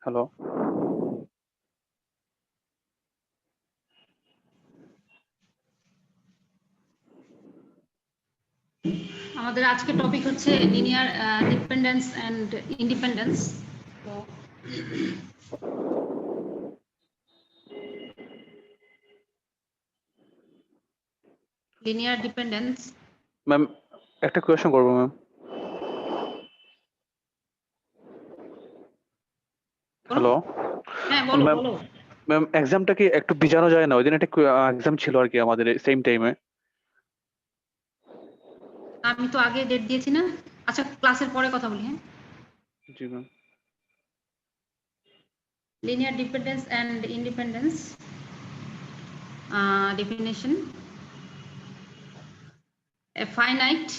Hello. আমাদের আজকে topic হচ্ছে লিনিয়ার ডিপেন্ডেন্স এন্ড ইন্ডিপেন্ডেন্স। তো লিনিয়ার ডিপেন্ডেন্স। ম্যাম একটা কোয়েশ্চেন করবো ম্যাম। হ্যালো হ্যাঁ বলো ম্যাম। বলো। ম্যাম এক্সামটা কি একটু বিজানো যায় না? ওই দিন একটা এক্সাম ছিল আর কি আমাদের সেম টাইমে। আমি তো আগে ডেট দিয়েছি না। আচ্ছা ক্লাসের পরে কথা বলি। হ্যাঁ, জি ma'am. linear dependence and independence definition: a finite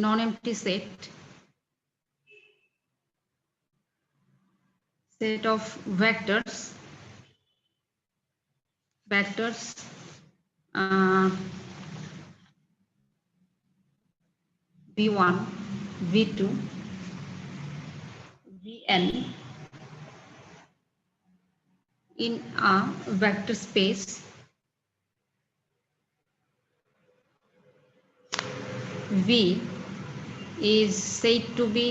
non-empty set of vectors v1 v2 vn in a vector space V is said to be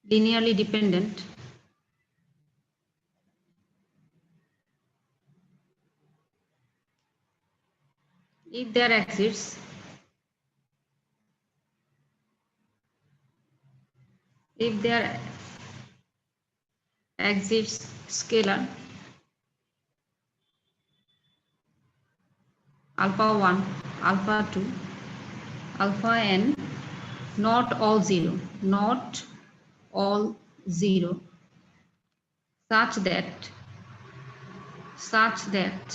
linearly dependent if there exists scalar alpha 1 alpha 2 alpha n not all zero such that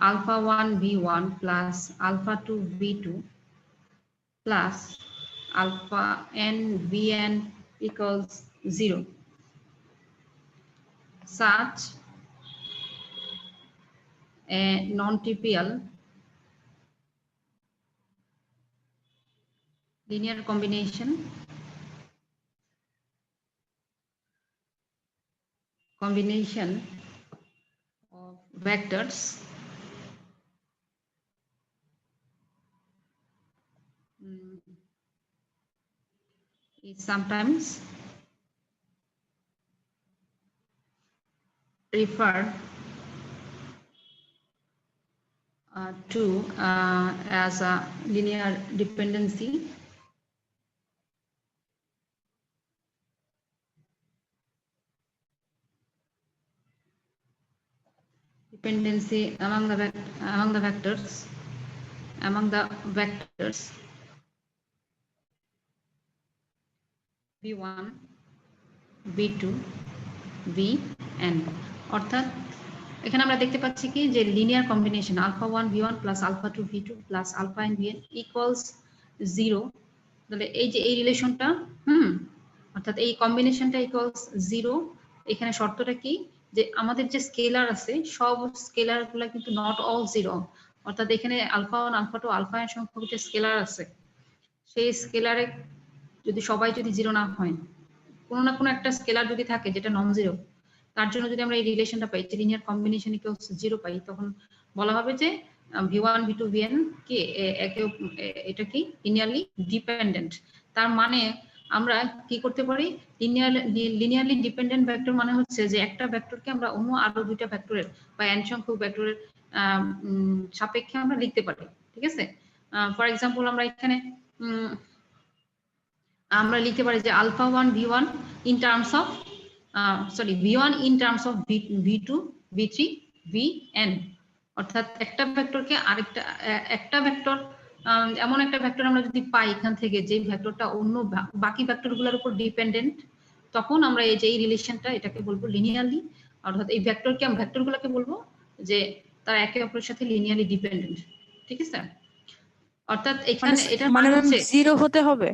alpha 1 v1 plus alpha 2 v2 plus alpha n vn equals 0. Such a non-trivial linear combination of vectors is sometimes referred to as a linear dependency among the vectors v1 v2 vn। অর্থাৎ এখানে আমরা দেখতে পাচ্ছি কি যে linear combination alpha 1 v1 plus alpha 2 v2 plus alpha n vn equals 0। তাহলে এই যে এই রিলেশনটা অর্থাৎ এই কম্বিনেশনটা ইকুয়ালস 0। এখানে শর্তটা কি যে আমাদের যে স্কেলার আছে সব স্কেলার গুলা কিন্তু নট অল 0। অর্থাৎ এখানে আলফা 1 আলফা 2 আলফা n সংখ্যক যে স্কেলার আছে সেই স্কেলারে যদি সবাই যদি 0 না হয়, কোনো না কোনো একটা স্কেলার যদি থাকে যেটা নন জিরো, তার জন্য যদি আমরা এই রিলেশনটা পাই যে লিনিয়ার কম্বিনেশন ইকুয়ালস 0 পাই, তখন বলা হবে যে v1 v2 vn কি এটা কি লিনিয়ারলি ডিপেন্ডেন্ট। তার মানে আমরা কি করতে পারি, লিনিয়ারলি ডিপেন্ডেন্ট ভেক্টর মানে হচ্ছে যে একটা ভেক্টরকে আমরা অন্য আরো দুইটা ভেক্টরের বা n সংখ্যক ভেক্টরের সাপেক্ষে আমরা লিখতে পারি। ঠিক আছে, ফর এক্সাম্পল আমরা এখানে আমরা লিখতে পারি যে alpha 1 v1 in terms of v1 in terms of v2 v3 vn। অর্থাৎ একটা ভেক্টরকে আরেকটা একটা ভেক্টর এমন একটা ভেক্টর আমরা যদি পাই এখান থেকে যে ভেক্টরটা অন্য বাকি ভেক্টরগুলোর উপর ডিপেন্ডেন্ট, তখন আমরা এই যে এই রিলেশনটা এটাকে বলবো লিনিয়ারলি। অর্থাৎ এই ভেক্টরগুলোকে বলবো যে তারা একে অপরের সাথে লিনিয়ারলি ডিপেন্ডেন্ট। ঠিক আছে, অর্থাৎ এখানে এটা মানে হচ্ছে 0 হতে হবে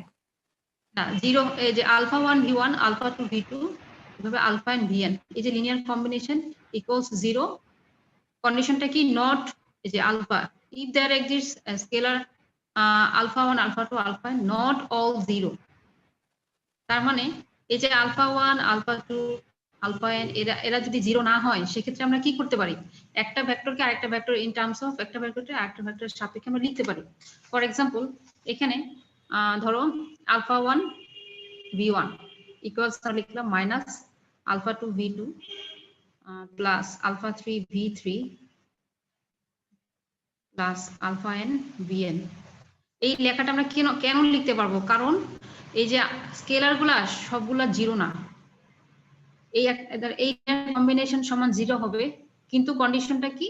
না, 0 এই যে আলফা 1 v1 আলফা 2 v2 এভাবে আলফা এন্ড vn এই যে লিনিয়ার কম্বিনেশন ইকুয়ালস 0 কন্ডিশনটা কি নট এই যে alpha if there exists scalar alpha 1 alpha 2 alpha not all zero তার মানে এই যে আলফা 1 আলফা 2 আলফা n এরা এরা যদি জিরো না হয় সেক্ষেত্রে আমরা কি করতে পারি একটা ভেক্টরকে আরেকটা ভেক্টর ইন টার্মস অফ একটা ভেক্টরকে আরেকটা ভেক্টরের সাপেক্ষে আমরা লিখতে পারি ফর এক্সাম্পল এখানে ধরো আলফা 1 v1 ইকুয়ালস লিখলাম minus alpha 2 v2 plus alpha 3 v3 plus alpha n vn এই লেখাটা আমরা কেন কেন লিখতে পারবো কারণ এই যে স্কেলার গুলা সবগুলা জিরো না এই এই কম্বিনেশন সমান জিরো হবে কিন্তু কন্ডিশনটা কি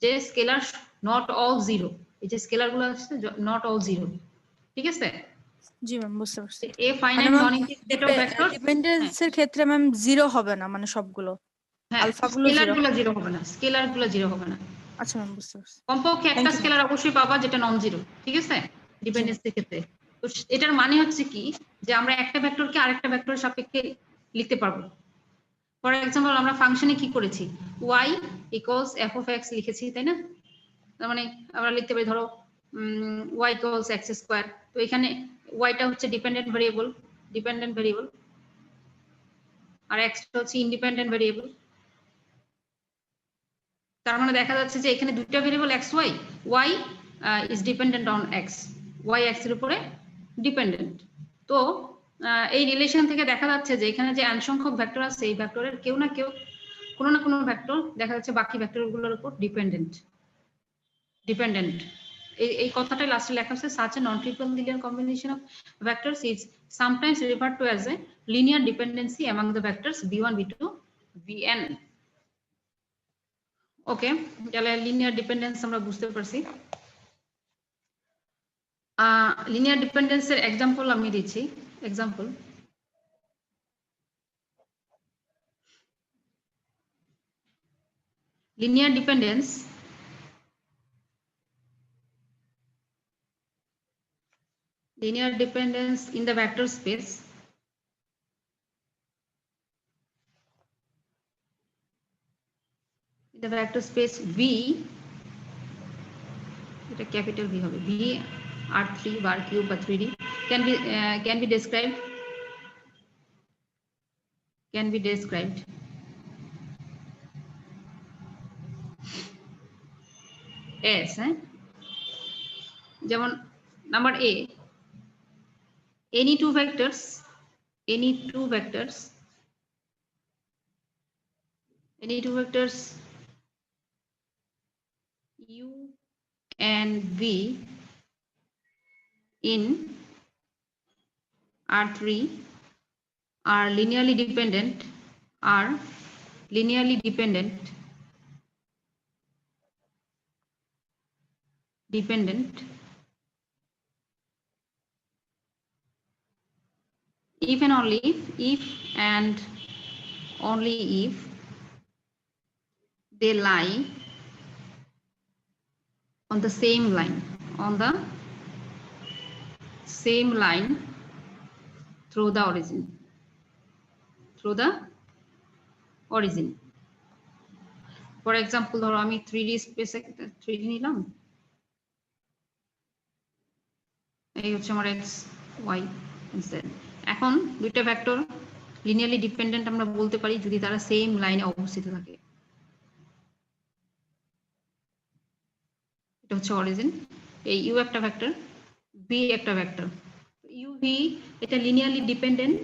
যে স্কেলার নট অল জিরো এই যে স্কেলার গুলো আসছে নট অল জিরো ঠিক আছে জি ম্যাম বুঝতে পারছি a finite non integrator vector ডিপেন্ডেন্সের ক্ষেত্রে ম্যাম জিরো হবে না মানে সবগুলো হ্যাঁ আলফা গুলো স্কেলার গুলো জিরো হবে না স্কেলার গুলো জিরো হবে না আচ্ছা ম্যাম বুঝতে পারছি কমপক্ষে একটা স্কেলার অবশ্যই পাবা যেটা নন জিরো ঠিক আছে ডিপেন্ডেন্সির ক্ষেত্রে তো এটার মানে হচ্ছে কি যে আমরা একটা ভেক্টরকে আরেকটা ভেক্টরের সাপেক্ষে লিখতে পারবো ফর এক্সাম্পল আমরা ফাংশনে কি করেছি y equals f of x লিখেছি তাই না তার মানে আমরা লিখতে পারি ধরো y ইকুয়ালস x স্কয়ার তো এখানে y টা হচ্ছে ডিপেন্ডেন্ট ভেরিয়েবল আর x টা হচ্ছে ইন্ডিপেন্ডেন্ট ভেরিয়েবল তার মানে দেখা যাচ্ছে যে এখানে দুটো variable x y is dependent on x y x এর উপরে ডিপেন্ডেন্ট তো এই রিলেশন থেকে দেখা যাচ্ছে যে এখানে যে n সংখ্যক ভেক্টর আছে এই ভেক্টরের কেউ না কেউ কোনো না কোনো ভেক্টর দেখা যাচ্ছে বাকি ভেক্টরগুলোর উপর ডিপেন্ডেন্ট এই কথাটাই লাস্টে লেখা আছে such a non-trivial linear combination of vectors is sometimes referred to as a linear dependency among the vectors v1 v2 vn ওকে তাহলে লিনিয়ার ডিপেন্ডেন্স আমরা বুঝতে পারছি লিনিয়ার ডিপেন্ডেন্সের এক্সাম্পল আমি দিচ্ছি example linear dependence in the vector space the vector space v এটা capital v হবে v r3 bar cube বা 3d can be described as যেমন number a any two vectors u and v in R3 are linearly dependent if and only if they lie on the same line through the origin for example ধরো আমি 3D স্পেসে 3D নিলাম এই হচ্ছে আমার x y z এখন দুইটা vector linearly dependent আমরা বলতে পারি যদি তারা সেম লাইনে অবস্থিত থাকে এটা হচ্ছে অরিজিন এই u একটা ভেক্টর v একটা ভেক্টর u v এটা লিনিয়ারলি ডিপেন্ডেন্ট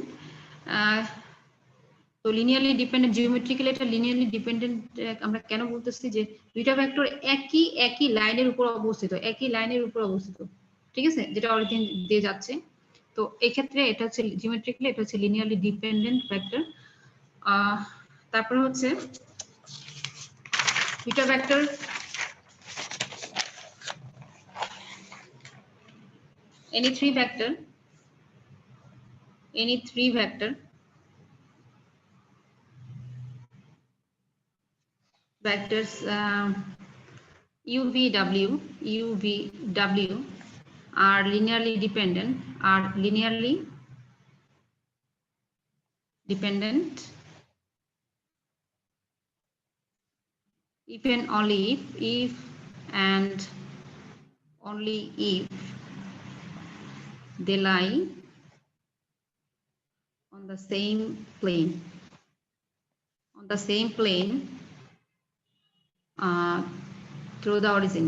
তো লিনিয়ারলি ডিপেন্ডেন্ট জিওমেট্রিক্যালি এটা লিনিয়ারলি ডিপেন্ডেন্ট আমরা কেন বলতেছি যে দুইটা ভেক্টর একই লাইনের উপর অবস্থিত ঠিক আছে যেটা অরিজিন দিয়ে যাচ্ছে তো এই ক্ষেত্রে এটা হচ্ছে জিওমেট্রিক্যালি এটা হচ্ছে লিনিয়ারলি ডিপেন্ডেন্ট ভেক্টর তারপর হচ্ছে দুইটা vector any three vector vectors u v w are linearly dependent if and only if and only if they lie on the same plane through the origin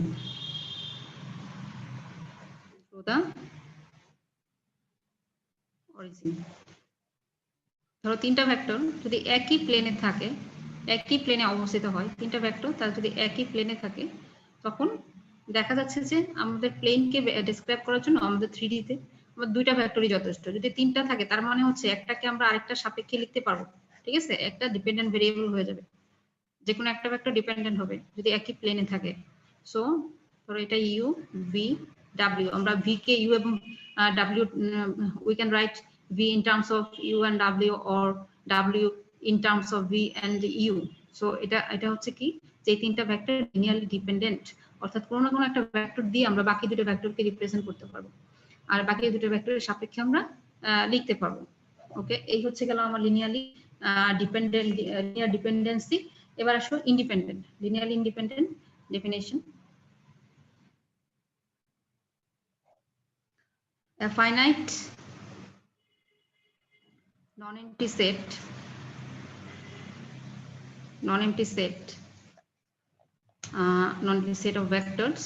ধরো তিনটা vector যদি একই প্লেনে থাকে, একই প্লেনে অবস্থিত হয়, তিনটা ভেক্টর তারা যদি একই প্লেনে থাকে, তখন দেখা যাচ্ছে যে আমাদের প্লেনকে ডেসক্রাইব করার জন্য আমাদের 3D তে আমার দুইটা ভেক্টরই যথেষ্ট। যদি তিনটা থাকে তার মানে হচ্ছে একটাকে আমরা আরেকটা সাপেক্ষে লিখতে পারবো, ঠিক আছে? একটা ডিপেন্ডেন্ট ভেরিয়েবল হয়ে যাবে, যে কোনো একটা ভেক্টর ডিপেন্ডেন্ট হবে যদি একই প্লেনে থাকে। সো ধরো এটা ইউ ভি ডাব্লিউ, আমরা ভি কে ইউ এবং W, we can write V in terms of U and W or W in terms of V and U. So এটা হচ্ছে কি যে তিনটা ভেক্টর লিনিয়ারলি ডিপেন্ডেন্ট, অর্থাৎ কোনো না কোনো একটা ভেক্টর দিয়ে আমরা বাকি দুটো ভেক্টরকে রিপ্রেজেন্ট করতে পারবো, আর বাকি দুটো ভেক্টরের সাপেক্ষে আমরা লিখতে পারবো। ওকে, এই হচ্ছে গেল আমার লিনিয়ারলি ডিপেন্ডেন্ট, লিনিয়ার ডিপেন্ডেন্সি। এবার আসো independent, linearly independent definition. A finite non-empty set of vectors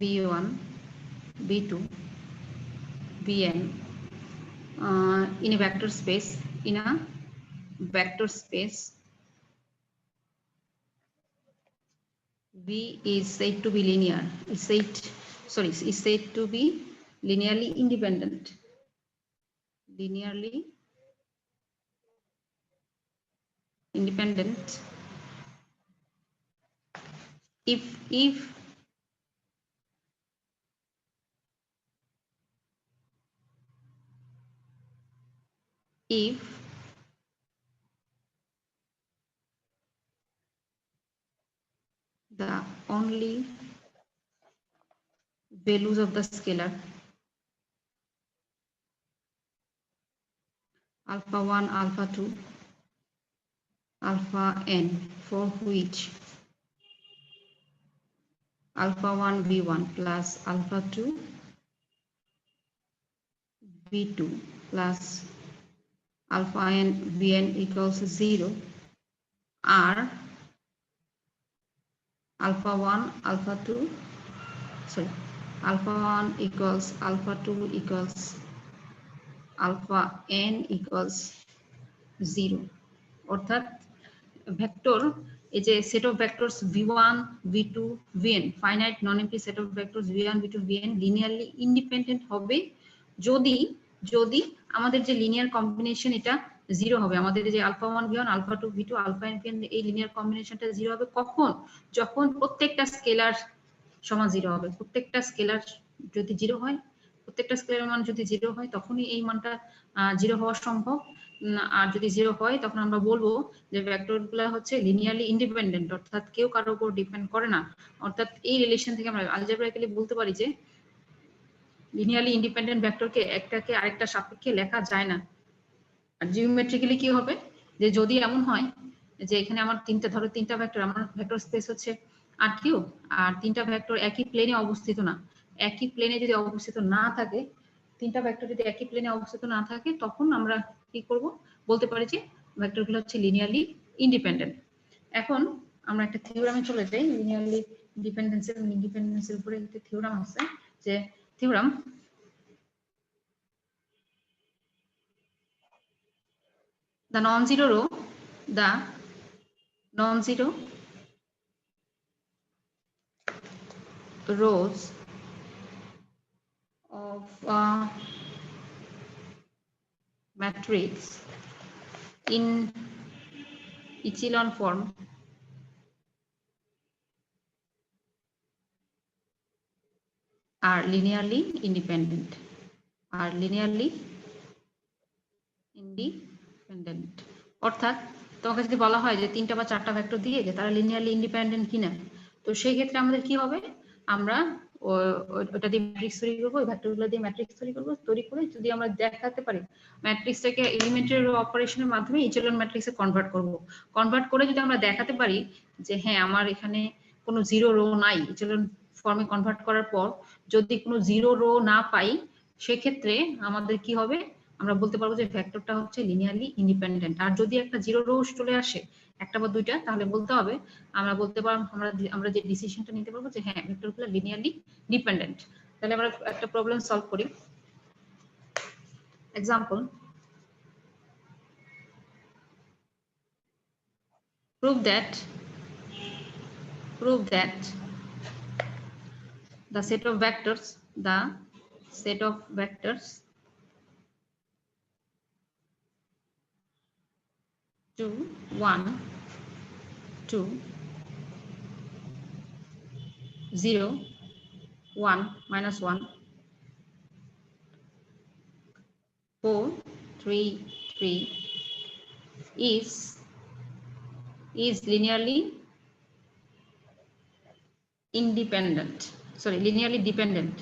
v1 v2 vn in a vector space, V is said to be linear, is said to be linearly independent, if the only values of the scalar alpha 1, alpha 2, alpha n, for which alpha 1 v1 plus alpha 2 v2 plus alpha n vn equals 0 are alpha 1 alpha 2 alpha 1 equals alpha 2 equals alpha n equals 0, অর্থাৎ vector, এই যে set of vectors v1 v2 vn, finite non empty set of vectors v1 v2 vn linearly independent হবে যদি আমাদের যে linear combination এটা 0 হবে, আমাদের যে alpha 1 v1 alpha 2 v2 alpha n vn এই লিনিয়ার কম্বিনেশনটা 0 হবে। কখন? যখন প্রত্যেকটা স্কেলার সমান 0 হবে। প্রত্যেকটা স্কেলার যদি 0 হয়, প্রত্যেকটা স্কেলার মান যদি 0 হয়, তখনই এই মানটা 0 হওয়া সম্ভব। আর যদি 0 হয় তখন আমরা বলবো যে ভেক্টরগুলো হচ্ছে লিনিয়ারলি ইন্ডিপেন্ডেন্ট, অর্থাৎ কেউ কারোর উপর ডিপেন্ড করে না। অর্থাৎ এই রিলেশন থেকে আমরা আলজেব্রাইক্যালি বলতে পারি যে লিনিয়ারলি ইন্ডিপেন্ডেন্ট ভেক্টরকে একটাকে আরেকটা সাপেক্ষে লেখা যায় না। আর জিওমেট্রিক্যালি কি হবে যে যদি এমন হয় যে এখানে আমার তিনটা ভেক্টর, আমার ভেক্টর স্পেস হচ্ছে R3 আর তিনটা ভেক্টর একই প্লেনে অবস্থিত না, একই প্লেনে যদি অবস্থিত না থাকে, তিনটা ভেক্টর যদি একই প্লেনে অবস্থিত না থাকে, তখন আমরা কি করব, বলতে পারি যে ভেক্টরগুলো হচ্ছে লিনিয়ারলি ইন্ডিপেন্ডেন্ট। এখন আমরা একটা থিওরামে চলে যাই, লিনিয়ারলি ইন্ডিপেন্ডেন্সের উপরে একটা থিওরাম আছে, যে theorem the non-zero rows of matrix in echelon form are linearly independent, অর্থাৎ তোমাকে যদি বলা হয় যে তিনটা বা চারটা ভেক্টর দিয়ে যে তারা লিনিয়ারলি ইন্ডিপেন্ডেন্ট কিনা, তো সেই ক্ষেত্রে আমাদের কি হবে, আমরা ওটা দিয়ে ম্যাট্রিক্স তৈরি করবো, ওই ভেক্টরগুলো দিয়ে ম্যাট্রিক্স তৈরি করবো, তৈরি করে যদি আমরা দেখাতে পারি ম্যাট্রিক্সটাকে এলিমেন্টারি রো অপারেশনের মাধ্যমে ইচেলন ম্যাট্রিক্সে কনভার্ট করব। কনভার্ট করে যদি আমরা দেখাতে পারি যে হ্যাঁ আমার এখানে কোনো জিরো রো নাই, ইচেলন ফর্মে কনভার্ট করার পর যদি কোনো জিরো রো না পাই, সেক্ষেত্রে আমাদের কি হবে, আমরা বলতে পারবো যে ভেক্টরটা হচ্ছে লিনিয়ারলি ইন্ডিপেন্ডেন্ট। আর যদি একটা জিরো রো চলে আসে, একটা বা দুইটা, তাহলে বলতে হবে, আমরা বলতে পারবো, আমরা যে ডিসিশনটা নিতে পারবো যে হ্যাঁ ভেক্টরগুলো লিনিয়ারলি ডিপেন্ডেন্ট। তাহলে আমরা একটা প্রবলেম সলভ করি। Example, prove that the set of vectors 2 1 2 0 1 minus 1 4 3 3 is linearly independent, sorry, linearly dependent.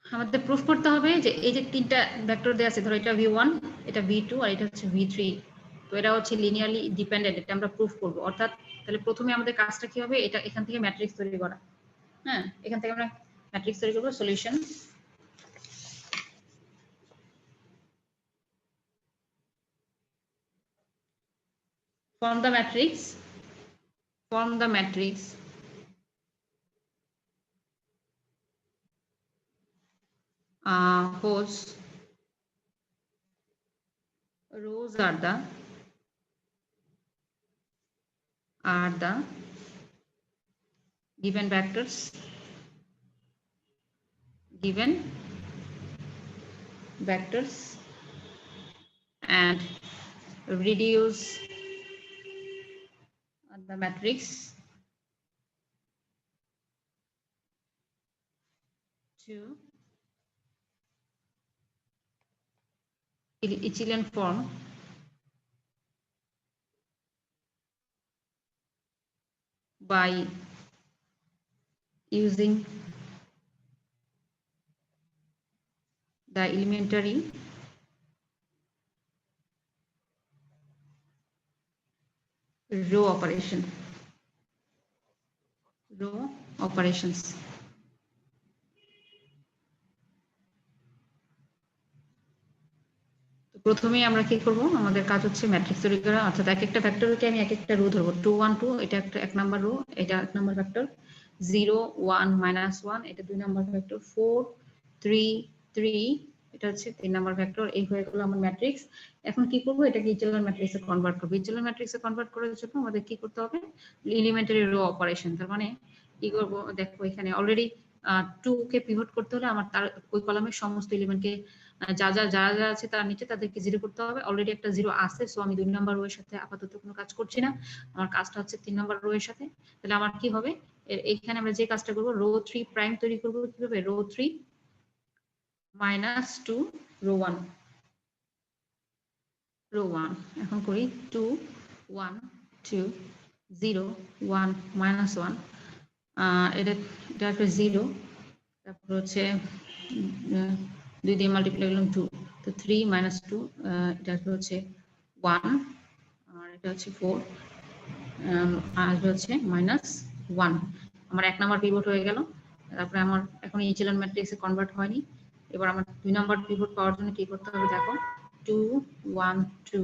আমাদের প্রুফ করতে হবে যে এই যে তিনটা ভেক্টর দেওয়া আছে, ধরো এটা v1, এটা v2 আর এটা হচ্ছে v3, তো এটা হচ্ছে লিনিয়ারলি ডিপেন্ডেন্ট, এটা আমরা প্রুফ করব। অর্থাৎ তাহলে প্রথমে আমাদের কাজটা কি হবে, এটা এখান থেকে ম্যাট্রিক্স তৈরি করা। হ্যাঁ, এখান থেকে আমরা ম্যাট্রিক্স তৈরি করব। Solution, form the matrix whose rows are the given vectors and reduce the matrix to echelon form by using the elementary row operations. প্রথমে আমরা কি করব, আমাদের কাজ হচ্ছে ম্যাট্রিক্স তৈরি করা। অর্থাৎ এক একটা ভেক্টরকে আমি এক একটা রো ধরবো। 2 1 2 এটা একটা এক নাম্বার রো, এটা এক নাম্বার ভেক্টর। 0 1 -1 এটা 2 নাম্বার ভেক্টর। 4 3 3 এটা হচ্ছে 3 নাম্বার ভেক্টর। এই হয়ে গেল আমার ম্যাট্রিক্স। এখন কি করব, এটাকে ইচেলন ম্যাট্রিক্সে কনভার্ট করব। ইচেলন ম্যাট্রিক্সে কনভার্ট করার জন্য আমাদের কি করতে হবে, এলিমেন্টারি রো অপারেশন। তার মানে কি করব, দেখো এখানে অলরেডি 2 কে পিভট করতে হলে আমার তার ওই কলামের সমস্ত এলিমেন্টকে যারা আছে তার নিচে তাদেরকে জিরো করতে হবে। অলরেডি একটা জিরো আছে, সো আমি 2 নাম্বার রো এর সাথে আপাতত কোনো কাজ করছি না, আমার কাজটা হচ্ছে 3 নাম্বার রো এর সাথে। তাহলে আমার কি হবে, এইখানে আমরা যে কাজটা করব, রো 3 প্রাইম তৈরি করব। কিভাবে, রো 3 -2 রো 1 এখন করি 2 1 2 0 1 -1 এটা একটা 0, তারপর হচ্ছে 2 দিয়ে মাল্টিপ্লাই করলাম 2, তো 3 -2 এটা হচ্ছে 1 আর এটা হচ্ছে 4 আর হচ্ছে -1। আমার এক নাম্বার পিভট হয়ে গেল। তারপরে আমার এখন ইচেলন ম্যাট্রিক্সে কনভার্ট হয়নি। এবার আমার 2 নাম্বার পিভট পাওয়ার জন্য কি করতে হবে, দেখো 2 1 2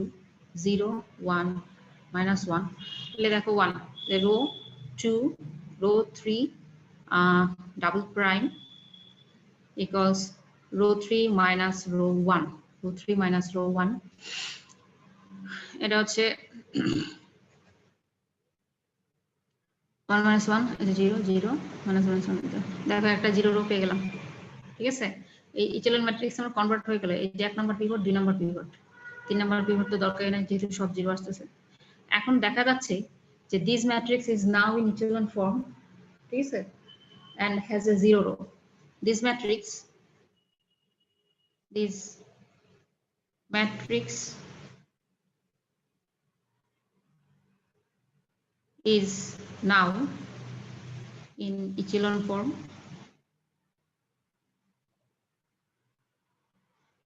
0 1 -1, তাহলে দেখো 1 row 2 row 3 double prime equals row 3 minus row 1, row 3 minus row 1 এটা হচ্ছে 1 minus 1 এটা 0 0 minus 1 দেখো একটা 0 রো পেয়ে গেলাম। ঠিক আছে, এই ইচেলন ম্যাট্রিক্স আমার কনভার্ট হয়ে গেল। এই যে 1 number pivot, 2 number pivot, 3 number pivot তো দরকারই নাই যেহেতু সব 0 আসতেছে। এখন দেখা যাচ্ছে যে this matrix is now in echelon form, ঠিক আছে, and has a 0 row. This matrix is now in echelon form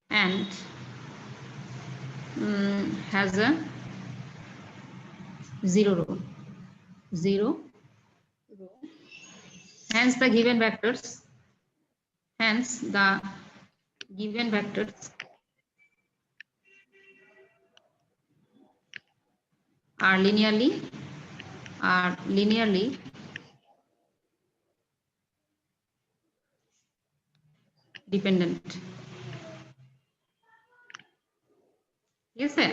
and has a 0 row. Hence the given vectors are linearly dependent. ঠিক আছে,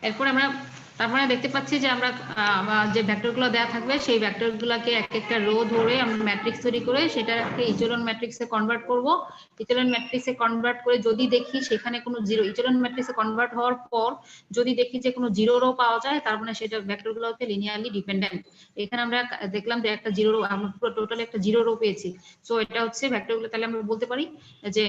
এরপর আমরা তারপরে দেখতে পাচ্ছি যে আমরা যে ভেক্টরগুলো দেওয়া থাকবে সেই ভেক্টরগুলোকে এক একটা রো ধরে আমরা ম্যাট্রিক্স তৈরি করে সেটাকে ইচেলন ম্যাট্রিক্সে কনভার্ট করব। ইচেলন ম্যাট্রিক্সে কনভার্ট করে যদি দেখি সেখানে কোনো জিরো, ইচেলন ম্যাট্রিক্সে কনভার্ট হওয়ার পর যদি দেখি যে কোনো জিরো রো পাওয়া যায়, তার মানে সেটা ভেক্টরগুলো হচ্ছে লিনিয়ারলি ডিপেন্ডেন্ট। এখানে আমরা দেখলাম যে একটা জিরো রো, আমরা পুরো টোটাল একটা জিরো রো পেয়েছি। সো এটা হচ্ছে ভেক্টরগুলো, তাহলে আমরা বলতে পারি যে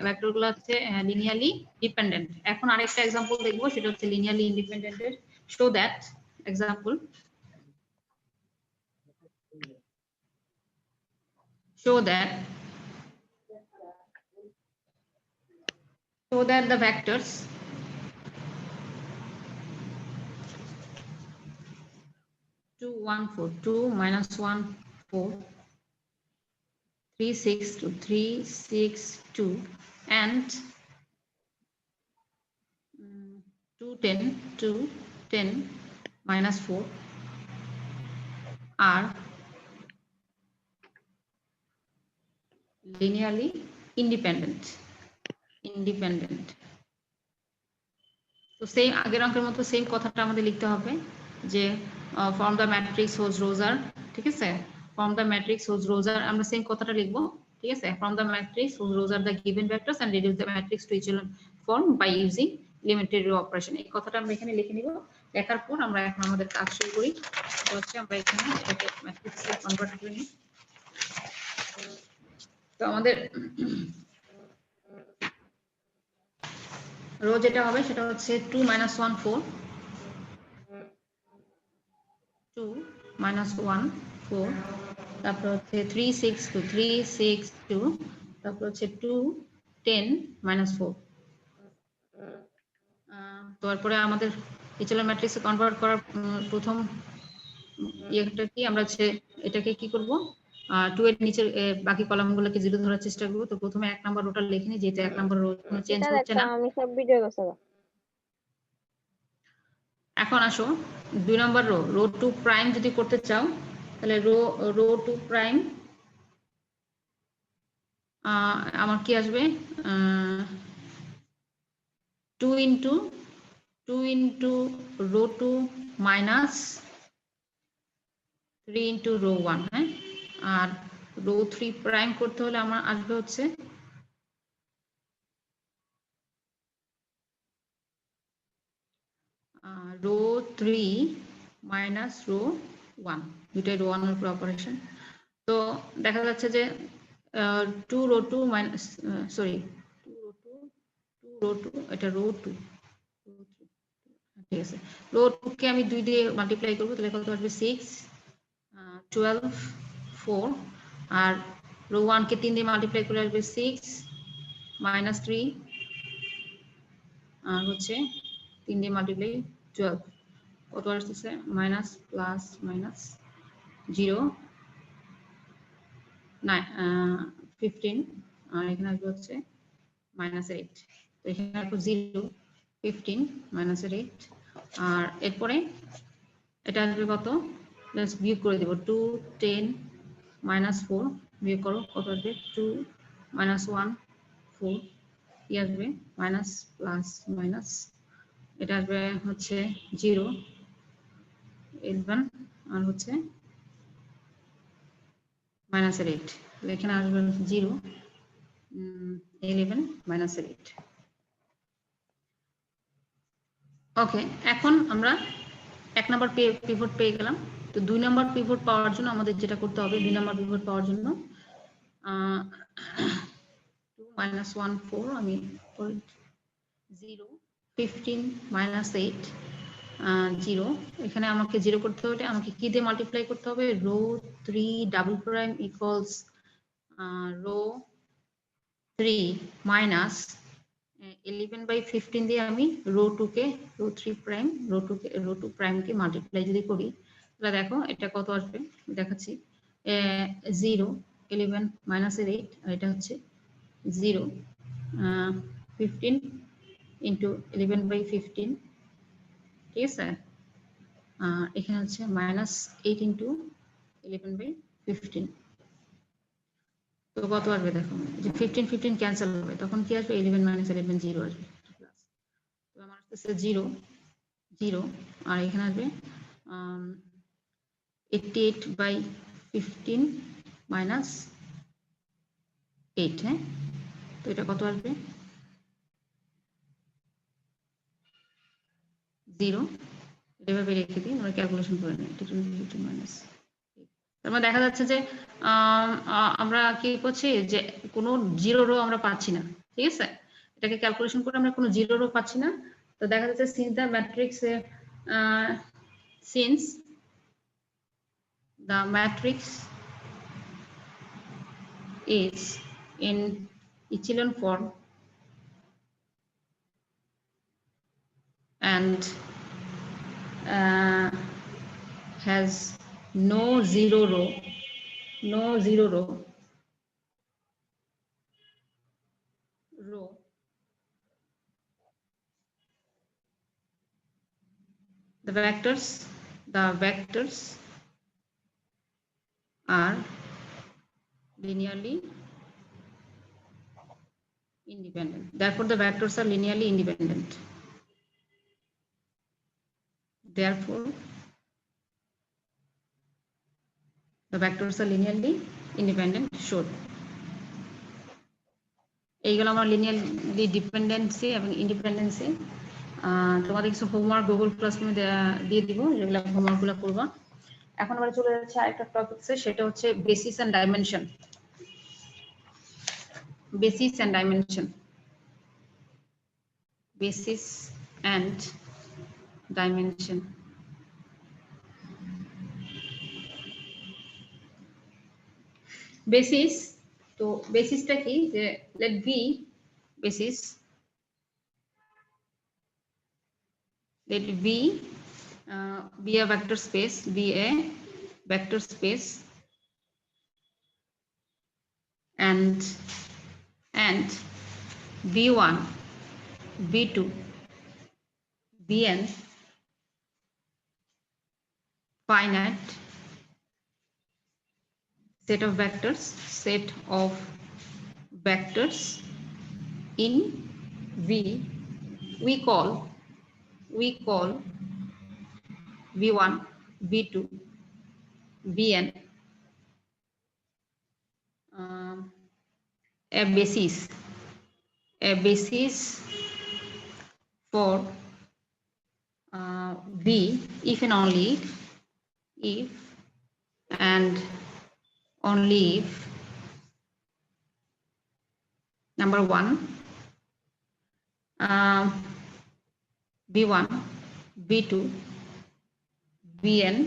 ভেক্টরগুলো হচ্ছে লিনিয়ারলি ডিপেন্ডেন্ট। এখন আরেকটা এক্সাম্পল দেখবো, সেটা হচ্ছে linearly ইন্ডিপেন্ডেন্টের। show that example, show that the vectors two, 1, 4, 2, minus 1, 4, 3, 6, 2, 3, 6, 2, and 2, 10, 2, 10, minus 4 are linearly independent. তো সেম আগের অঙ্কের মতো সেম কথাটা আমাদের লিখতে হবে যে form the matrix whose rows are, ঠিক আছে, form the matrix whose rows are, আমরা সেম কথাটা লিখবো, ঠিক আছে, form the matrix whose rows are the given vectors and reduce the matrix to echelon form by using elementary row operation. এই কথাটা আমরা এখানে লিখে নিব। লেখার পর আমরা এখন আমাদের কাজ শুরু করি। সেটা হচ্ছে আমরা এখানে এটাকে ম্যাট্রিক্সে কনভার্ট করে নিই। তো আমাদের রো যেটা হবে সেটা হচ্ছে 2, minus 1, 4, 2, minus 1, 4, তারপর হচ্ছে 3, 6, 2, 3, 6, 2, তারপর হচ্ছে 2, 10, minus 4। তারপরে আমাদের ইচেলন ম্যাট্রিক্সে কনভার্ট করার প্রথম ইয়েটা কি, আমরা হচ্ছে এটাকে কি করব, 2 এর নিচের বাকি কলামগুলোকে 0 ধরার চেষ্টা করব। তো প্রথমে 1 নাম্বার রোটা লিখে নিই, যেটা 1 নাম্বার রো কোনো চেঞ্জ হচ্ছে না। আমি সব ভিডিও করছি। এখন আসো 2 নম্বর রো 2 প্রাইম যদি করতে চাও, তাহলে রো 2 প্রাইম আমার কি আসবে, 2 into row 2 minus 3 into row 1। হ্যাঁ, আর রো 3 প্রাইম করতে হলে আমার আসবে হচ্ছে রো 3 মাইনাস রো 1, দুটাই রো 1 এর উপর অপারেশন। তো দেখা যাচ্ছে যে 2 রো 2 মাইনাস সরি 2 রো 2 এটা রো 2, ঠিক আছে, রো 2 কে আমি 2 দিয়ে মাল্টিপ্লাই করব, তাহলে কত আসবে 6, 12, 4, আর রো 1 কে 3 দিয়ে মাল্টিপ্লাই করে আসবে 6 মাইনাস 3, আর হচ্ছে 3 দিয়ে মাল্টিপ্লাই 12, কত আসছে মাইনাস প্লাস মাইনাস 0, 15, আর এখানে আসবে হচ্ছে মাইনাস 8। তো এখানে আসবে 0, 15, মাইনাস 8, আর এরপরে এটা আসবে কত, জাস্ট বিয়োগ করে দেব, 2, 10, মাইনাস 4, বিয়োগ করো কত আসবে, 2, মাইনাস 1, 4, কি আসবে মাইনাস প্লাস মাইনাস, এটা আসবে হচ্ছে 0, 11, আর হচ্ছে মাইনাস 8, এখানে আসবে 0, 11, মাইনাস 8। ওকে, এখন আমরা 1 নাম্বার পিভট পেয়ে গেলাম। তো 2 নাম্বার পিভট পাওয়ার জন্য আমাদের যেটা করতে হবে, 2 নাম্বার পিভট পাওয়ার জন্য 2, minus 1, 4, আমি 0, 15, minus 8, 0 এখানে আমাকে 0 করতে হলে আমাকে কি দিয়ে মাল্টিপ্লাই করতে হবে row 3 double prime equals row 3 minus 11/15 দিয়ে আমি রো 2 কে রো 3 প্রাইম রো 2 প্রাইম কে মাল্টিপ্লাই যদি করি তাহলে দেখো এটা কত আসবে দেখাচ্ছি 0 11 মাইনাস 8 আর এটা হচ্ছে 0 15 ইন্টু 11/15 ঠিক আছে এখানে হচ্ছে মাইনাস 8 ইন্টু 11/15 তো কত আসবে দেখো যে 15 15 ক্যান্সেল হবে তখন কি আসবে 11 মাইনাস 11 0 আসবে প্লাস তো আমার আসছে 0 0 আর এখানে আসবে 88/15 মাইনাস 8 হ্যাঁ তো এটা কত আসবে 0 এভাবে রেখে দিই আমরা ক্যালকুলেশন করে নিই 15 মাইনাস তার মানে দেখা যাচ্ছে যে আমরা কি করছি যে কোনো জিরো রো আমরা পাচ্ছি না ঠিক আছে এটাকে ক্যালকুলেশন করে আমরা কোনো জিরো রো পাচ্ছি না তো দেখা যাচ্ছে since the matrix since the matrix is in echelon form and has no zero row the vectors are linearly independent. Therefore, the vectors are linearly independent. Therefore, the vectors are linearly independent. Should. এইগুলো আমরা linearly dependency এবং independency তোমাদের কিছু homework Google ক্লাসরুমে দিয়ে দিব যেগুলো হোমওয়ার্কগুলো করবা এখন আমরা চলে যাচ্ছি আরেকটা টপিকসে সেটা হচ্ছে basis and dimension basis and dimension basis and dimension basis তো বেসিসটা কি যে let b basis let b be a vector space and b1 b2 bn finite set of vectors in V we call v1 v2 bn a basis for V if and only if and only if number 1 b1 b2 bn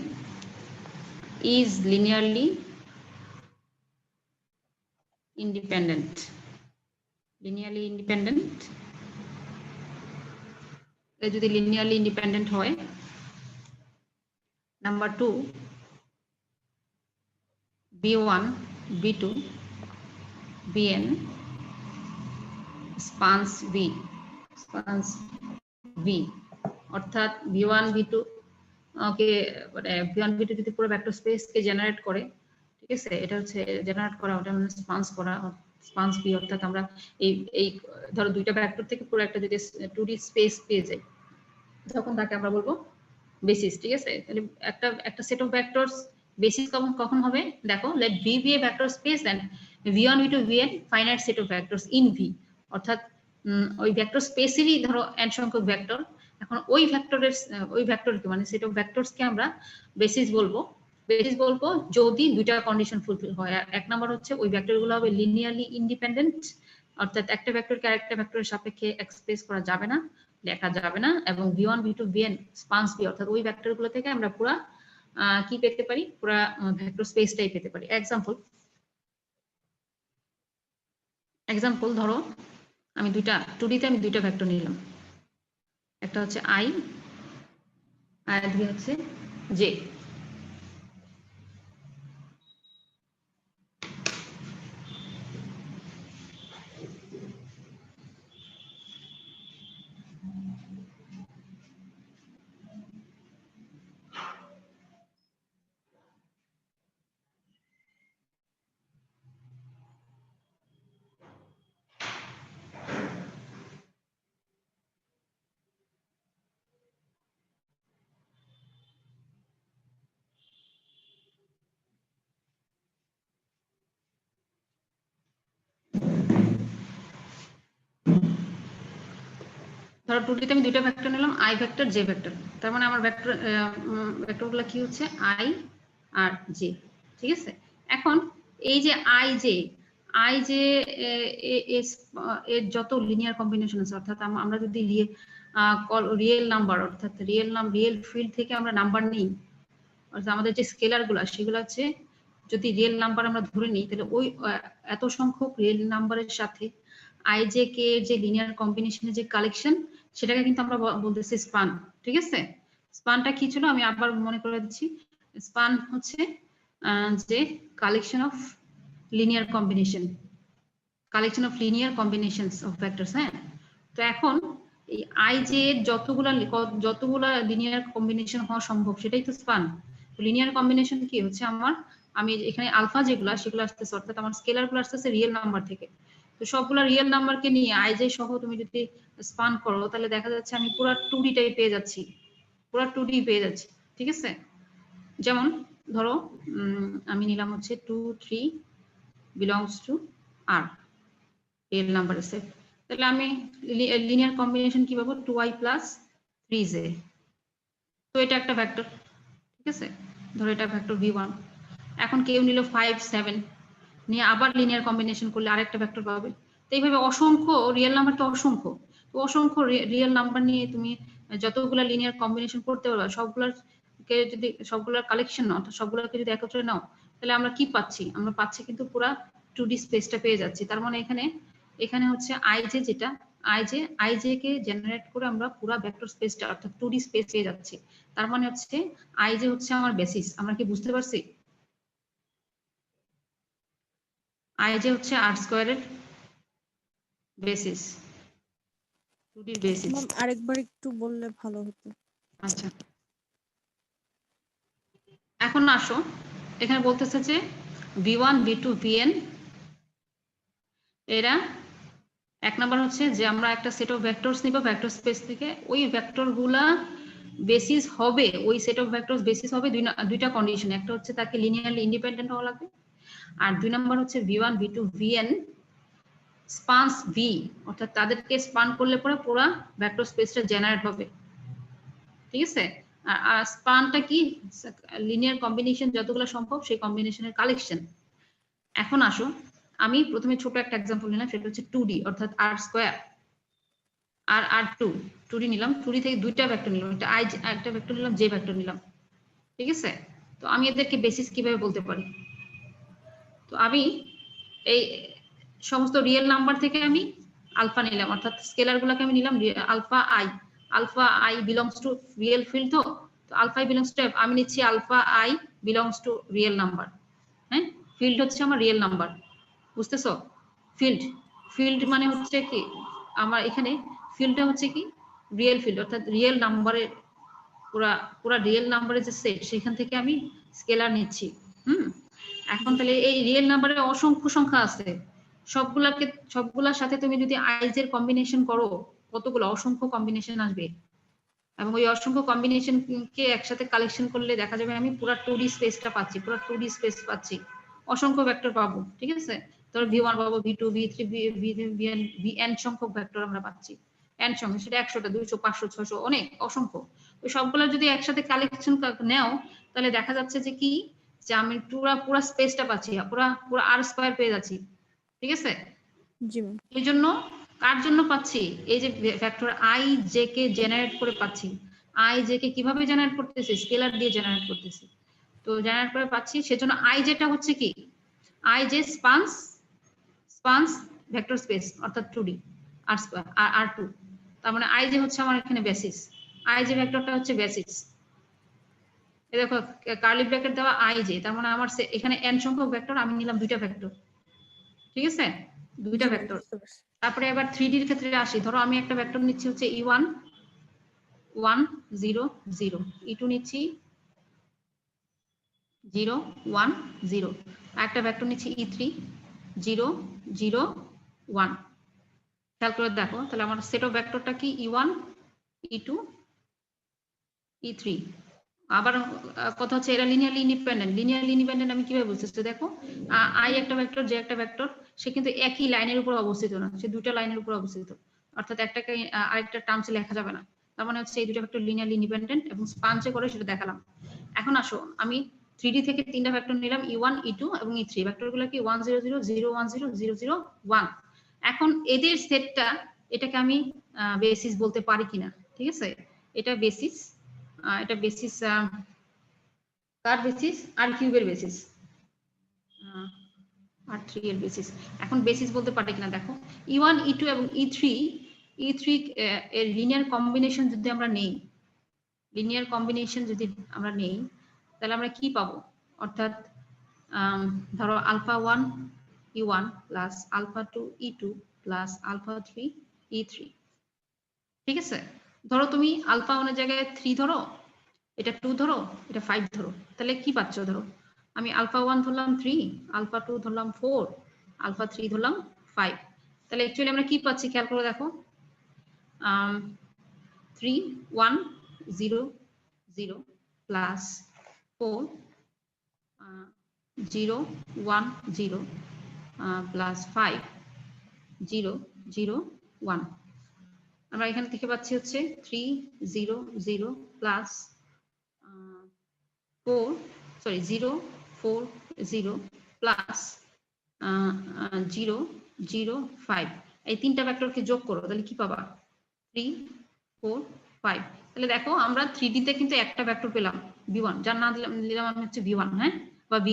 is linearly independent যদি linearly independent হয় number 2 b1 b2 bn spans v অর্থাৎ v1 v2 কে মানে v1 v2 যদি পুরো vector space কে generate করে ঠিক আছে এটা হচ্ছে জেনারেট করা ওটা মানে স্পান্স v অর্থাৎ আমরা এই ধরো দুইটা ভেক্টর থেকে পুরো একটা যদি 2D স্পেস পেয়ে যাই তখন তাকে আমরা বলবো বেসিস ঠিক আছে তাহলে একটা সেট অফ ভেক্টরস বেসিস কখন হবে দেখো let v be a vector space and v1 v2 vn finite set of vectors in v অর্থাৎ ওই ভেক্টর স্পেসেরই ধরো n সংখ্যক ভেক্টর এখন ওই ভেক্টরকে মানে সেট অফ ভেক্টরসকে আমরা বেসিস বলবো যদি দুইটা কন্ডিশন ফুলফিল হয় এক নাম্বার হচ্ছে ওই ভেক্টরগুলো হবে লিনিয়ারলি ইন্ডিপেন্ডেন্ট অর্থাৎ একটা ভেক্টরকে আরেকটা ভেক্টরের সাপেক্ষে এক্সপ্রেস করা যাবে না লেখা যাবে না, এবং v1 v2 vn স্পান্স v অর্থাৎ ওই ভেক্টর গুলো থেকে আমরা পুরা কি পেতে পারি, পুরা ভেক্টর স্পেসটাই পেতে পারি। এক্সাম্পল ধরো আমি 2D তে আমি দুইটা ভেক্টর নিলাম, একটা হচ্ছে i আর দুই হচ্ছে j। ধরো 2D তে আমি দুইটা ভেক্টর নিলাম, i ভেক্টর j ভেক্টর, তার মানে আমার ভেক্টরগুলো কি হচ্ছে i আর j, ঠিক আছে। এখন এই যে i j এর যত লিনিয়ার কম্বিনেশন আছে, অর্থাৎ আমরা যদি রিয়েল নাম্বার অর্থাৎ রিয়েল ফিল্ড থেকে আমরা নাম্বার নিই, অর্থাৎ আমাদের যে স্কেলার গুলা সেগুলো হচ্ছে যদি রিয়েল নাম্বার আমরা ধরে নিই, তাহলে ওই এত সংখ্যক রিয়েল নাম্বারের সাথে i j k এর যে লিনিয়ার কম্বিনেশনের যে কালেকশন, সেটাকে কিন্তু আমরা বলতেছি স্পান, ঠিক আছে। স্পানটা কি ছিল আমি আবার মনে করে দিচ্ছি, স্পান হচ্ছে যে collection of linear combinations of vectors. হ্যাঁ, তো এখন এই i j এর যতগুলা লিনিয়ার কম্বিনেশন হওয়া সম্ভব সেটাই তো স্পান। লিনিয়ার কম্বিনেশন কি হচ্ছে আমি এখানে আলফা সেগুলো আসতেছে, অর্থাৎ আমার স্কেলার গুলো আসতেছে রিয়েল নাম্বার থেকে। তো সবগুলা রিয়েল নাম্বারকে নিয়ে i j সহ তুমি যদি স্পান করো, তাহলে দেখা যাচ্ছে আমি পুরো 2D টাই পেয়ে যাচ্ছি, ঠিক আছে। যেমন ধরো আমি নিলাম হচ্ছে 2 3 belongs to r রিয়েল নাম্বারের সেট, তাহলে আমি লিনিয়ার কম্বিনেশন কি পাবো 2i plus 3j। তো এটা একটা ভেক্টর, ঠিক আছে। ধরো এটা ভেক্টর v1। এখন কেউ নিল 5 7 নিয়ে আবার লিনিয়ার কম্বিনেশন করলে আরেকটা ভেক্টর পাবে। তো এইভাবে অসংখ্য রিয়েল নাম্বার, তো অসংখ্য রিয়েল নাম্বার নিয়ে তুমি যতগুলা লিনিয়ার কম্বিনেশন করতে পারবে, সবগুলার কালেকশন নাও, সবগুলোকে যদি একত্রে নাও, তাহলে আমরা কি পাচ্ছি, আমরা পাচ্ছি কিন্তু পুরা 2D স্পেসটা পেয়ে যাচ্ছি। তার মানে এখানে হচ্ছে i j কে জেনারেট করে আমরা পুরা ভেক্টর স্পেসটা অর্থাৎ 2D স্পেস পেয়ে যাচ্ছি। তার মানে হচ্ছে i j হচ্ছে আমার বেসিস। আমরা কি বুঝতে পারছি? i j হচ্ছে r স্কয়ারের বেসিস, 2D বেসিস। ম্যাম আরেকবার একটু বললে ভালো হতো। আচ্ছা, এখন আসো এখানে বলতেছে যে v1 v2 vn এরা এক নাম্বার হচ্ছে যে আমরা একটা সেট অফ ভেক্টরস নিব ভেক্টর স্পেস থেকে, ওই ভেক্টরগুলা বেসিস হবে, ওই সেট অফ ভেক্টরস বেসিস হবে দুইটা কন্ডিশন। একটা হচ্ছে তাকে লিনিয়ারলি ইন্ডিপেন্ডেন্ট হওয়া লাগবে, আর দুই নাম্বার হচ্ছে v1 v2 vn স্পান্স v, অর্থাৎ তাদেরকে স্পান করলে পরে পুরো ভেক্টর স্পেসটা জেনারেট হবে, ঠিক আছে। আর স্পানটা কি, লিনিয়ার কম্বিনেশন যতগুলো সম্ভব সেই কম্বিনেশনের কালেকশন। এখন আসো আমি প্রথমে ছোট একটা एग्जांपल নিলাম, সেটা হচ্ছে 2D অর্থাৎ r স্কয়ার আর r2 2D নিলাম, 2D থেকে দুইটা ভেক্টর নিলাম, একটা i একটা ভেক্টর নিলাম, j ভেক্টর নিলাম, ঠিক আছে। তো আমি এদেরকে বেসিস কিভাবে বলতে পারি, তো আমি এই সমস্ত রিয়েল নাম্বার থেকে আমি আলফা নিলাম, অর্থাৎ স্কেলার গুলোকে আমি নিলাম alpha i belongs to real field. তো আলফা i বিলংস টু, আমি নিচ্ছি alpha i belongs to real number. হ্যাঁ, ফিল্ড হচ্ছে আমার রিয়েল নাম্বার, বুঝতেছো? ফিল্ড মানে হচ্ছে কি, আমার এখানে ফিল্ডটা হচ্ছে কি রিয়েল ফিল্ড, অর্থাৎ রিয়েল নাম্বারের পুরা রিয়েল নাম্বারের যে সেট, সেখান থেকে আমি স্কেলার নিচ্ছি। এখন তাহলে এই রিয়েল নাম্বারের অসংখ্য সংখ্যা আছে, সবগুলার সাথে তুমি যদি i j এর কম্বিনেশন করো, কতগুলো অসংখ্য কম্বিনেশন আসবে, এবং ওই অসংখ্য কম্বিনেশন কে একসাথে কালেকশন করলে দেখা যাবে আমি পুরো 2D স্পেসটা পাচ্ছি, পুরো 2D স্পেস পাচ্ছি, অসংখ্য ভেক্টর পাবো, ঠিক আছে। ধরো v1 পাবো, v2 v3 vn vn সংখ্যক ভেক্টর আমরা পাচ্ছি, n সংখ্যক, সেটা 100টা 200 500 600 অনেক অসংখ্য। ওই সবগুলো যদি একসাথে কালেকশন নাও, তাহলে দেখা যাচ্ছে যে কি, যে আমি পুরো স্পেসটা পাচ্ছি, পুরো r স্কয়ার পেয়ে যাচ্ছি, ঠিক আছে। জি ম্যাম। এই জন্য কার জন্য পাচ্ছি? এই যে vector I J K generate করে পাচ্ছি। আই জে কে কিভাবে জেনারেট করতেছি? স্কেলার দিয়ে জেনারেট করতেছি। তো জেনারেট করে পাচ্ছি, সেজন্য আই যেটা হচ্ছে কি, আই জে স্পান্স ভেক্টর স্পেস অর্থাৎ 2D আর R2। তার মানে আই জে হচ্ছে আমার এখানে বেসিস, আই জে ভেক্টরটা হচ্ছে বেসিস। এই দেখো কার্লি ব্র্যাকেট দেওয়া আই জে, তার মানে আমার এখানে n সংখ্যক ভেক্টর, আমি নিলাম দুইটা ভেক্টর, ঠিক আছে, দুইটা জি ম্যাম, ভেক্টর। বুঝতে পারছি। তারপরে এবার 3D এর ক্ষেত্রে আসি। ধরো আমি একটা ভেক্টর নিচ্ছি হচ্ছে E1 1 0 0, E2 নিচ্ছি 0 1 0, একটা ভেক্টর নিচ্ছি E3 0 0 1। খেয়াল করে দেখো তাহলে আমার সেট অফ ভেক্টরটা কি? E1 E2 E3। আবার কথা হচ্ছে এরা লিনিয়ারলি ইন্ডিপেন্ডেন্ট। লিনিয়ারলি ইন্ডিপেন্ডেন্ট আমি কিভাবে বুঝতেছি? দেখো আই একটা ভেক্টর, যে একটা ভেক্টর, সে কিন্তু একই লাইনের উপর অবস্থিত না, সে দুইটা লাইনের উপর অবস্থিত, অর্থাৎ একটাকে আরেকটা টার্মসে লেখা যাবে না। তার মানে হচ্ছে এই দুটো ভেক্টর লিনিয়ারলি ইন্ডিপেন্ডেন্ট এবং স্পানচে করে সেটা দেখালাম। এখন আসো, আমি 3D থেকে তিনটা ভেক্টর নিলাম E1 E2 এবং E3। ভেক্টরগুলো কি 1 0 0 0 1 0 0 0 1। এখন এদের সেটটা, এটাকে আমি বেসিস বলতে পারি কিনা, ঠিক আছে? এটা বেসিস, এটা বেসিস কার বেসিস? আর কিউবের বেসিস, R3 এর বেসিস। এখন বেসিস বলতে পারে কিনা দেখো। E1 E2 এবং E3 এর লিনিয়ার কম্বিনেশন যদি আমরা নেই, লিনিয়ার কম্বিনেশন যদি আমরা নেই, তাহলে আমরা কি পাবো? অর্থাৎ ধরো alpha 1 E1 plus alpha 2 E2 plus alpha 3 E3, ঠিক আছে? ধরো তুমি আলফা 1 এর জায়গায় 3 ধরো, এটা 2 ধরো, এটা 5 ধরো, তাহলে কি পাচ্ছ? ধরো আমি আলফা 1 ধরলাম 3, আলফা 2 ধরলাম 4, আলফা 3 ধরলাম 5। তাহলে অ্যাকচুয়ালি আমরা কি পাচ্ছি? খেয়াল করে দেখো, 3 1 0 0 প্লাস 4 0 1 0 প্লাস 5 0 0 1। আমরা এখান থেকে পাচ্ছি হচ্ছে 3 0 0 প্লাস 0 4 0 প্লাস 0 0 5। এই তিনটা ভেক্টরকে যোগ করো, তাহলে কি পাবা? 3 4 5। তাহলে দেখো আমরা 3D তে কিন্তু একটা ভেক্টর পেলাম V1, যার নাম দিলাম আমি হচ্ছে V1, হ্যাঁ, বা V।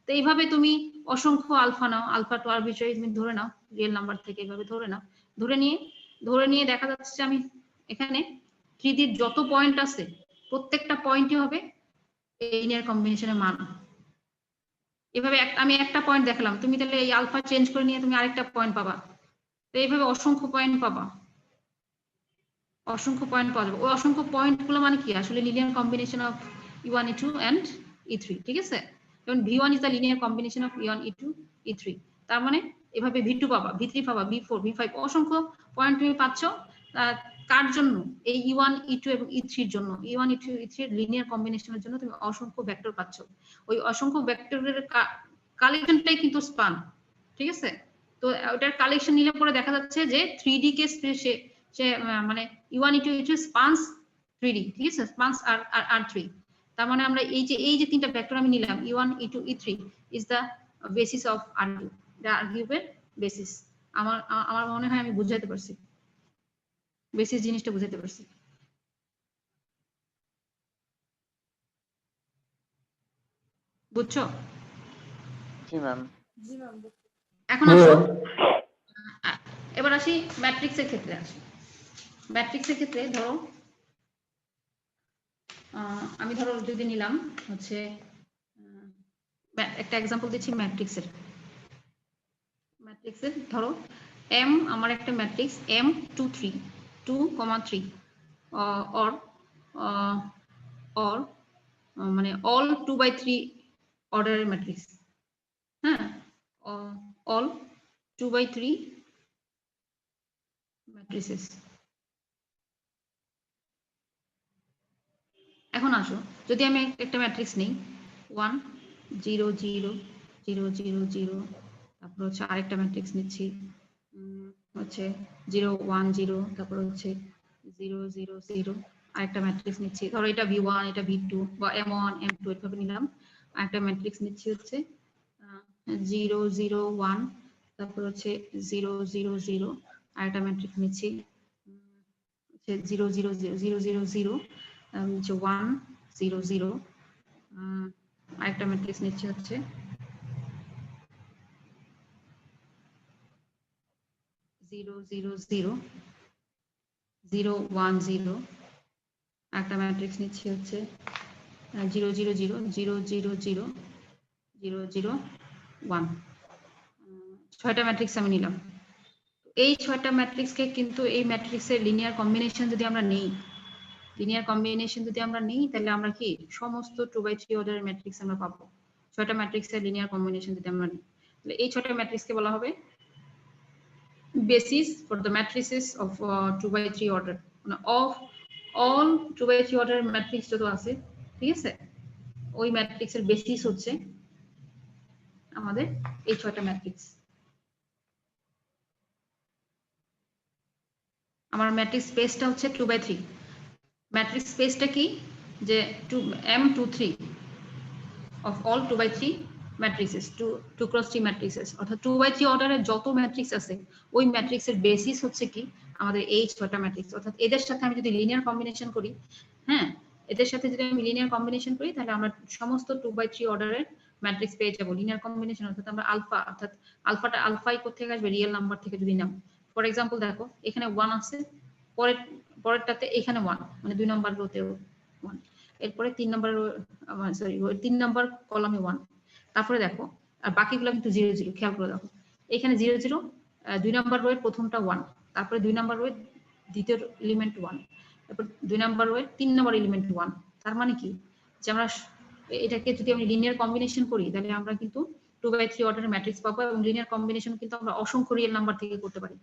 তো এইভাবে তুমি অসংখ্য alpha now, alpha to arbitrary তুমি ধরে নাও, রিয়েল নাম্বার থেকে এইভাবে ধরে নাও। ধরে নিয়ে দেখা যাচ্ছে যে আমি এখানে 3D র যত পয়েন্ট আছে প্রত্যেকটা পয়েন্টই হবে লিনিয়ার কম্বিনেশনের মান। এভাবে আমি একটা পয়েন্ট দেখালাম, তুমি তাহলে এই আলফা চেঞ্জ করে নিয়ে তুমি আরেকটা পয়েন্ট পাবা। তো এইভাবে অসংখ্য পয়েন্ট পাবা, অসংখ্য পয়েন্ট পাওয়া যাবে। ওই অসংখ্য পয়েন্ট গুলো মানে কি? আসলে linear combination of E1 E2 and E3, ঠিক আছে? যেমন V1 is the linear combination of E1 E2 E3। তার মানে এভাবে V2 পাবা, V3 পাবা, V4 V5, অসংখ্য পয়েন্ট তুমি পাচ্ছ। কার জন্য? এই E1 E2 এবং E3 এর জন্য। E1 E2 E3 এর লিনিয়ার কম্বিনেশনের জন্য তুমি অসংখ্য ভেক্টর পাচ্ছ। ওই অসংখ্য ভেক্টরের কালেকশনটাই কিন্তু স্পান, ঠিক আছে? তো ওটার কালেকশন নিলে পরে দেখা যাচ্ছে যে 3D কে সে মানে E1 E2 E3 স্পান্স 3D, ঠিক আছে? স্পান্স R3। তার মানে আমরা এই যে তিনটা ভেক্টর আমি নিলাম E1 E2 E3 is the basis of R2, the R কিউবের বেসিস। আমার মনে হয় আমি বুঝাইতে পারছি, বেসিস জিনিসটা বুঝাইতে পারছি। বুঝছো? জি ম্যাম। জি ম্যাম। এখন আসো, এবার আসি ম্যাট্রিক্সের ক্ষেত্রে আসি। ম্যাট্রিক্সের ক্ষেত্রে ধরো আমি ধরো যদি নিলাম হচ্ছে একটা এক্সাম্পল দিচ্ছি ম্যাট্রিক্সের। ধরো M আমার একটা ম্যাট্রিক্স M2 3 2, 3 অর মানে অল 2/3 অর্ডারের ম্যাট্রিক্স, হ্যাঁ, অল 2/3 ম্যাট্রিসেস। এখন আসো, যদি আমি একটা ম্যাট্রিক্স নেই 1 0 0 0 0 0, তারপর হচ্ছে আরেকটা ম্যাট্রিক্স নিচ্ছি হচ্ছে 0 1 0, তারপর হচ্ছে 0 0 0, আরেকটা ম্যাট্রিক্স নিচ্ছি, ধরো এটা V1 এটা V2 বা M1 M2 এভাবে নিলাম। আরেকটা ম্যাট্রিক্স নিচ্ছি হচ্ছে 0 0 1, তারপর হচ্ছে 0 0 0, আরেকটা ম্যাট্রিক্স নিচ্ছি 0 0 0 0 0 0 1 0 0 আরেকটা ম্যাট্রিক্স নিচ্ছি হচ্ছে 0 0 0 0 1 0 একটা ম্যাট্রিক্স নিচ্ছি হচ্ছে 0 0 0 0 0 0 0 0 1 ছয়টা ম্যাট্রিক্স আমি নিলাম এই ছয়টা ম্যাট্রিক্সকে কিন্তু এই ম্যাট্রিক্সের লিনিয়ার কম্বিনেশন যদি আমরা নেই তাহলে আমরা কি সমস্ত 2/3 অর্ডারের ম্যাট্রিক্স আমরা পাবো ছয়টা ম্যাট্রিক্সের লিনিয়ার কম্বিনেশন যদি আমরা নিই তাহলে এই ছয়টা ম্যাট্রিক্সকে বলা হবে basis for the matrices of 2/3 order মানে of all 2/3 order matrix যত আছে ঠিক আছে ওই ম্যাট্রিক্সের বেসিস হচ্ছে আমাদের এই ছয়টা ম্যাট্রিক্স আমার ম্যাট্রিক্স স্পেসটা হচ্ছে 2/3 ম্যাট্রিক্স স্পেসটা কি যে M23 of all 2/3 matrices 2 cross 3 matrices অর্থাৎ 2/3 অর্ডারের যত ম্যাট্রিক্স আছে ওই ম্যাট্রিক্সের বেসিস হচ্ছে কি আমাদের এই ছয়টা ম্যাট্রিক্স অর্থাৎ এদের সাথে আমি যদি লিনিয়ার কম্বিনেশন করি হ্যাঁ এদের সাথে যদি আমি লিনিয়ার কম্বিনেশন করি তাহলে আমরা সমস্ত 2/3 অর্ডারের ম্যাট্রিক্স পেয়ে যাব লিনিয়ার কম্বিনেশন অর্থাৎ আমরা আলফা অর্থাৎ আলফাটা আলফাই কোথা থেকে আসবে রিয়েল নাম্বার থেকে যদি নাও ফর এক্সাম্পল দেখো এখানে 1 আছে পরেরটাতে এখানে 1 মানে 2 নাম্বার রোতেও 1 এরপরে 3 নাম্বার সরি 3 নাম্বার কলামে 1 তারপরে দেখো আর বাকিগুলো কিন্তু 0 0 খেয়াল করে দেখো এখানে 0 0 2 নাম্বার রোয়ের প্রথমটা 1 তারপরে 2 নাম্বার রোয়ের দ্বিতীয় এলিমেন্ট 1 তারপর 2 নাম্বার রোয়ের 3 নাম্বার এলিমেন্ট 1 তার মানে কি যে আমরা এটাকে যদি আমি লিনিয়ার কম্বিনেশন করি তাহলে আমরা কিন্তু 2/3 অর্ডারের ম্যাট্রিক্স পাবো এবং লিনিয়ার কম্বিনেশন কিন্তু আমরা অসংখ্য রিয়েল নাম্বার থেকে করতে পারি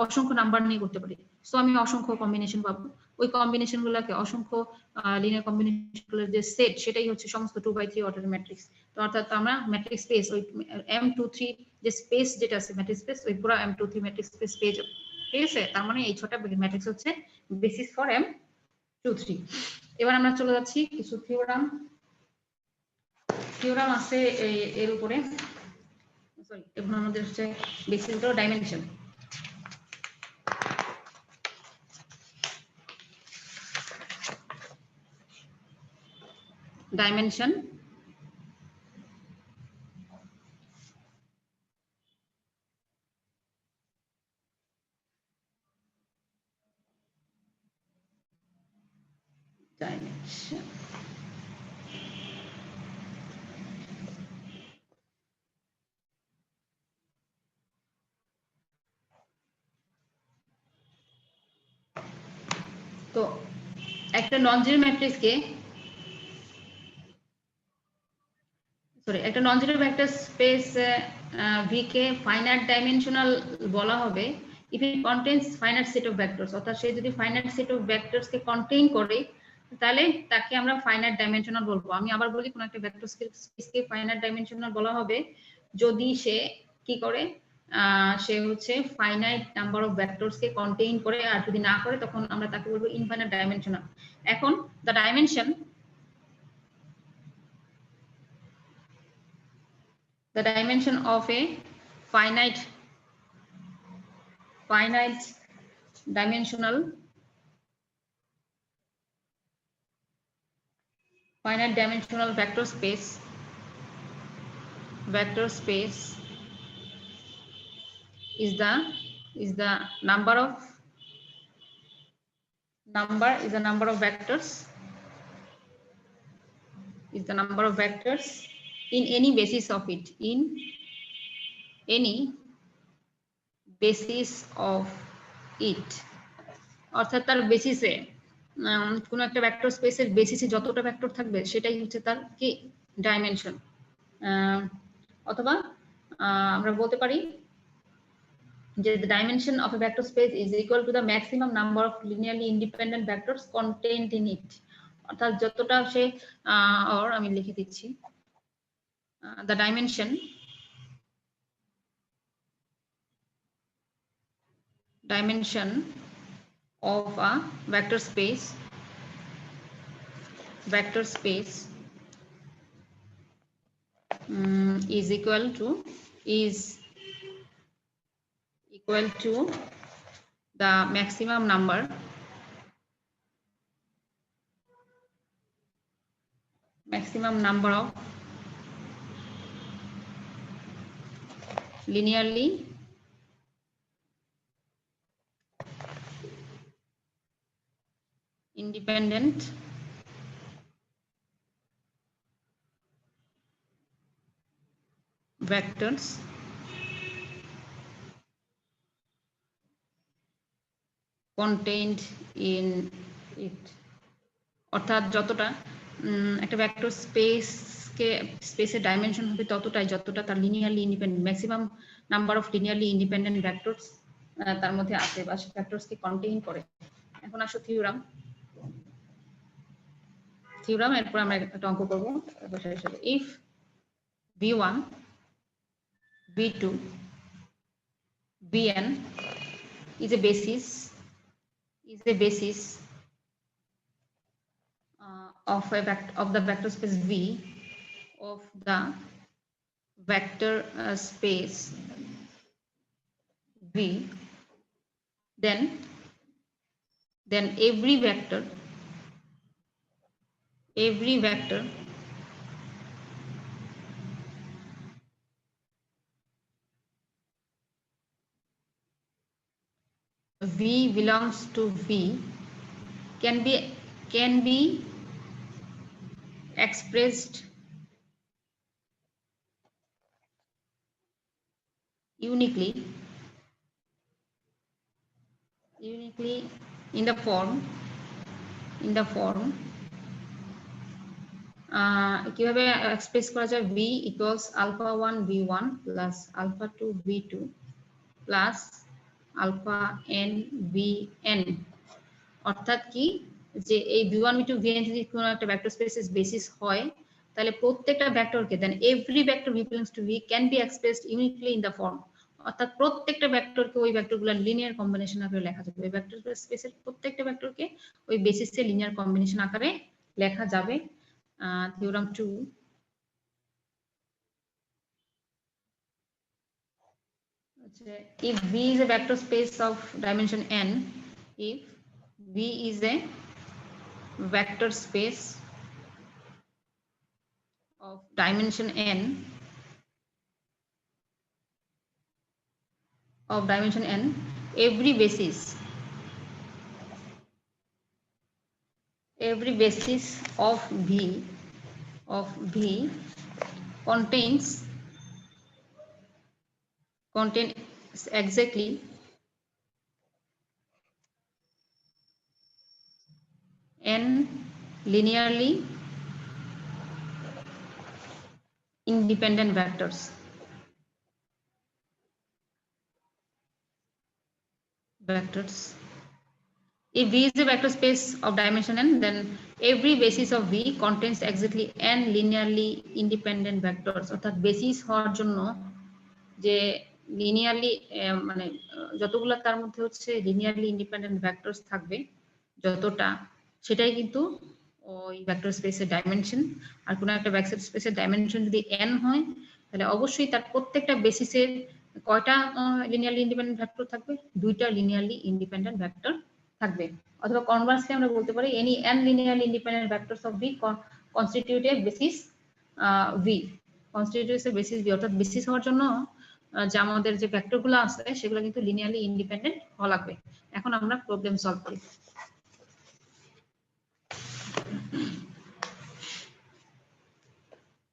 অসংখ্য নাম্বার নিয়ে করতে পারি সো আমি অসংখ্য কম্বিনেশন পাবো ওই কম্বিনেশন গুলোকে অসংখ্য লিনিয়ার কম্বিনেশন গুলোর যে সেট সেটাই হচ্ছে সমস্ত 2/3 অর্ডারের ম্যাট্রিক্স তো অর্থাৎ আমরা ম্যাট্রিক্স স্পেস ওই M23 যে স্পেস যেটা আছে ম্যাট্রিক্স স্পেস ওই পুরো M23 ম্যাট্রিক্স স্পেস পেয়ে যাবো ঠিক আছে তার মানে এই ছটা ম্যাট্রিক্স হচ্ছে বেসিস ফর M23 এবার আমরা চলে যাচ্ছি কিছু থিওরাম আছে এর উপরে সরি এখন আমাদের হচ্ছে বেসিস হলো ডাইমেনশন dimension তো একটা ননজিরো ম্যাট্রিক্সকে একটা nonzero vector space V K finite dimensional বলা হবে if it contains finite set of vectors অর্থাৎ সে যদি finite set of vectors K contain করে তাহলে তাকে আমরা ফাইনাইট ডাইমেনশনাল বলবো আমি আবার বলি কোন একটা ভেক্টর স্পেস কে ফাইনাইট ডাইমেনশনাল বলা হবে যদি সে কি করে সে হচ্ছে finite number of vectors K contain করে আর যদি না করে তখন আমরা তাকে বলবো ইনফাইনাইট ডাইমেনশনাল এখন the dimension the dimension of a finite dimensional vector space is the number of vectors in any basis of it অর্থাৎ তার বেসিসে কোন একটা ভেক্টর স্পেসের বেসিসে যতটা ভেক্টর থাকবে সেটাই হচ্ছে তার কি ডাইমেনশন অথবা আমরা বলতে পারি যে the dimension of a vector space is equal to the maximum number of linearly independent vectors contained in it অর্থাৎ যতটা সে or আমি লিখে দিচ্ছি the dimension of a vector space is equal to the maximum number of linearly independent vectors contained in it, অর্থাৎ যতটা একটা vector স্পেসের dimension হবে ততটাই যতটা তার linearly independent maximum number of linearly independent vectors তার মধ্যে আছে বা সেই ভেক্টরসকে কন্টেইন করে। এখন আসো থিওরাম এরপর আমরা একটা অঙ্ক করব হিসেবে if v1 v2 vn is a basis of the vector space V of the vector space V, then every vector V belongs to V can be expressed uniquely in the form কিভাবে express করা যায় v equals alpha 1 v1 plus alpha 2 v2 plus alpha n vn, অর্থাৎ কি যে এই v1 v2 vn যদি কোনো একটা ভেক্টর স্পেসের বেসিস হয় তাহলে প্রত্যেকটা ভেক্টরকে then every vector v belongs to v can be expressed uniquely in the form, অর্থাৎ প্রত্যেকটা ভেক্টরকে ওই ভেক্টরগুলোর লিনিয়ার কম্বিনেশন আকারে লেখা যাবে। ওই ভেক্টর স্পেসের প্রত্যেকটা ভেক্টরকে ওই বেসিসের লিনিয়ার কম্বিনেশন আকারে লেখা যাবে। Theorem 2 if V is a vector space of dimension n, if V is a vector space of dimension n every basis of V contains exactly n linearly independent vectors. If V is a vector space of dimension n, then every basis of V contains exactly n linearly independent vectors. অর্থাৎ basis হওয়ার জন্য যে linearly মানে যতগুলো তার মধ্যে হচ্ছে linearly independent vectors থাকবে যতটা, সেটাই কিন্তু ওই ভেক্টর স্পেসের ডাইমেনশন। আর কোনো একটা ভেক্টর স্পেসের ডাইমেনশন যদি n হয় তাহলে অবশ্যই তার প্রত্যেকটা বেসিসের কয়টা লিনিয়ারলি ইন্ডিপেন্ডেন্ট ভেক্টর থাকবে? দুইটা লিনিয়ারলি ইন্ডিপেন্ডেন্ট ভেক্টর থাকবে। অথবা কনভার্সলি আমরা বলতে পারি any n linearly independent vectors of V constitute a basis V, constitutes a basis V, অর্থাৎ বেসিস হওয়ার জন্য যে আমাদের যে ভেক্টরগুলো আছে সেগুলো কিন্তু লিনিয়ারলি ইন্ডিপেন্ডেন্ট হওয়া লাগবে। এখন আমরা প্রবলেম সলভ করি।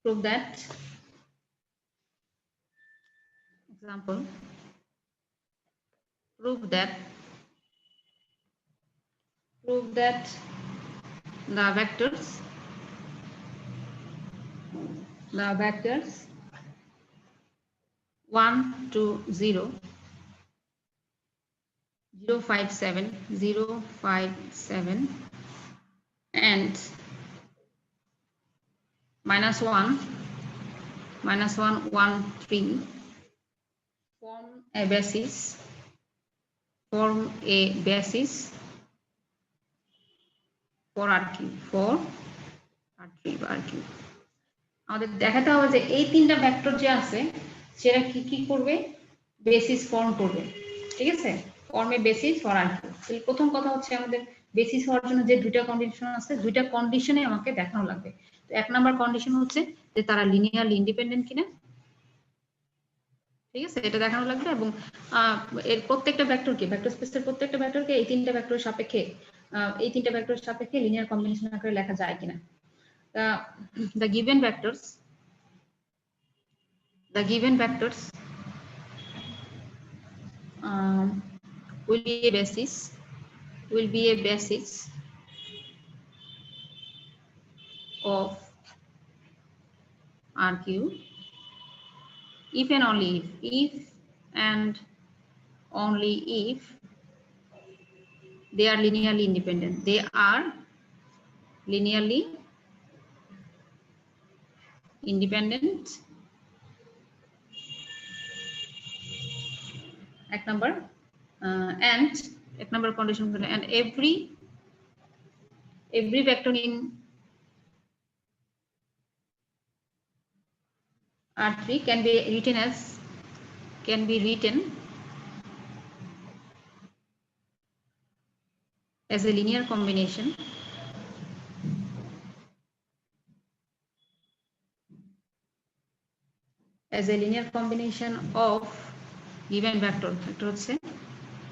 Prove that example. Prove that the vectors 1 to 0 0 5 7 0 5 7 and -1 1 3 form a basis for R3 আমাদের দেখাতে হবে যে এই তিনটা ভেক্টর যে আছে সেটা কি কি করবে, বেসিস ফর্ম করবে। ঠিক আছে, ফর্মে বেসিস ফর আর কিউ। তাহলে প্রথম কথা হচ্ছে আমাদের বেসিস হওয়ার জন্য যে দুইটা কন্ডিশন আছে, দুইটা কন্ডিশনে আমাকে দেখানো লাগবে। তো এক নাম্বার কন্ডিশন হচ্ছে যে তারা লিনিয়ারলি ইন্ডিপেন্ডেন্ট কিনা, ঠিক আছে, এটা দেখানো লাগবে। এবং এর প্রত্যেকটা ভেক্টরকে, ভেক্টর স্পেসের প্রত্যেকটা ভেক্টরকে এই তিনটা ভেক্টরের সাপেক্ষে লিনিয়ার কম্বিনেশন আকারে লেখা যায় কিনা। the given vectors will be a basis of RQ if and only if they are linearly independent. They are linearly independent. Ek number and ek number condition, and every vector in R3 can be written as a linear combination of given vector হচ্ছে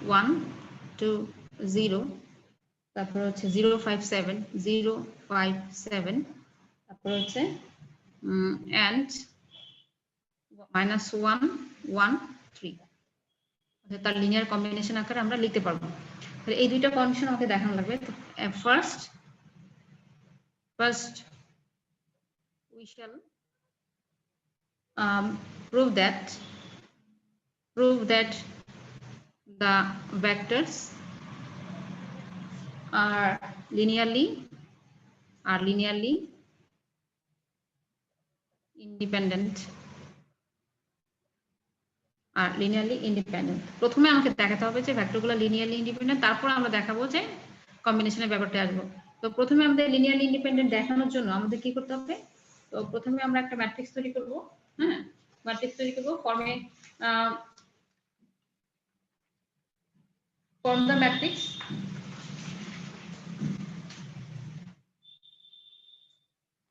1 2 0, তারপর হচ্ছে 0 5 7 0 5 7, তারপর হচ্ছে and -1 1 3, তার linear combination আকারে আমরা লিখতে পারবো। তাহলে এই দুইটা কন্ডিশন আমাকে দেখানো লাগবে। First we shall prove that the vectors are linearly independent. প্রথমে আমাকে দেখাতে হবে যে ভেক্টরগুলো লিনিয়ারলি ইন্ডিপেন্ডেন্ট, তারপর আমরা দেখাবো যে কম্বিনেশনের ব্যাপারটা আসবো। তো প্রথমে আমাদের লিনিয়ারলি ইন্ডিপেন্ডেন্ট দেখানোর জন্য আমাদের কি করতে হবে? তো প্রথমে আমরা একটা ম্যাট্রিক্স তৈরি করব। হ্যাঁ, ম্যাট্রিক্স তৈরি করব ফর্মে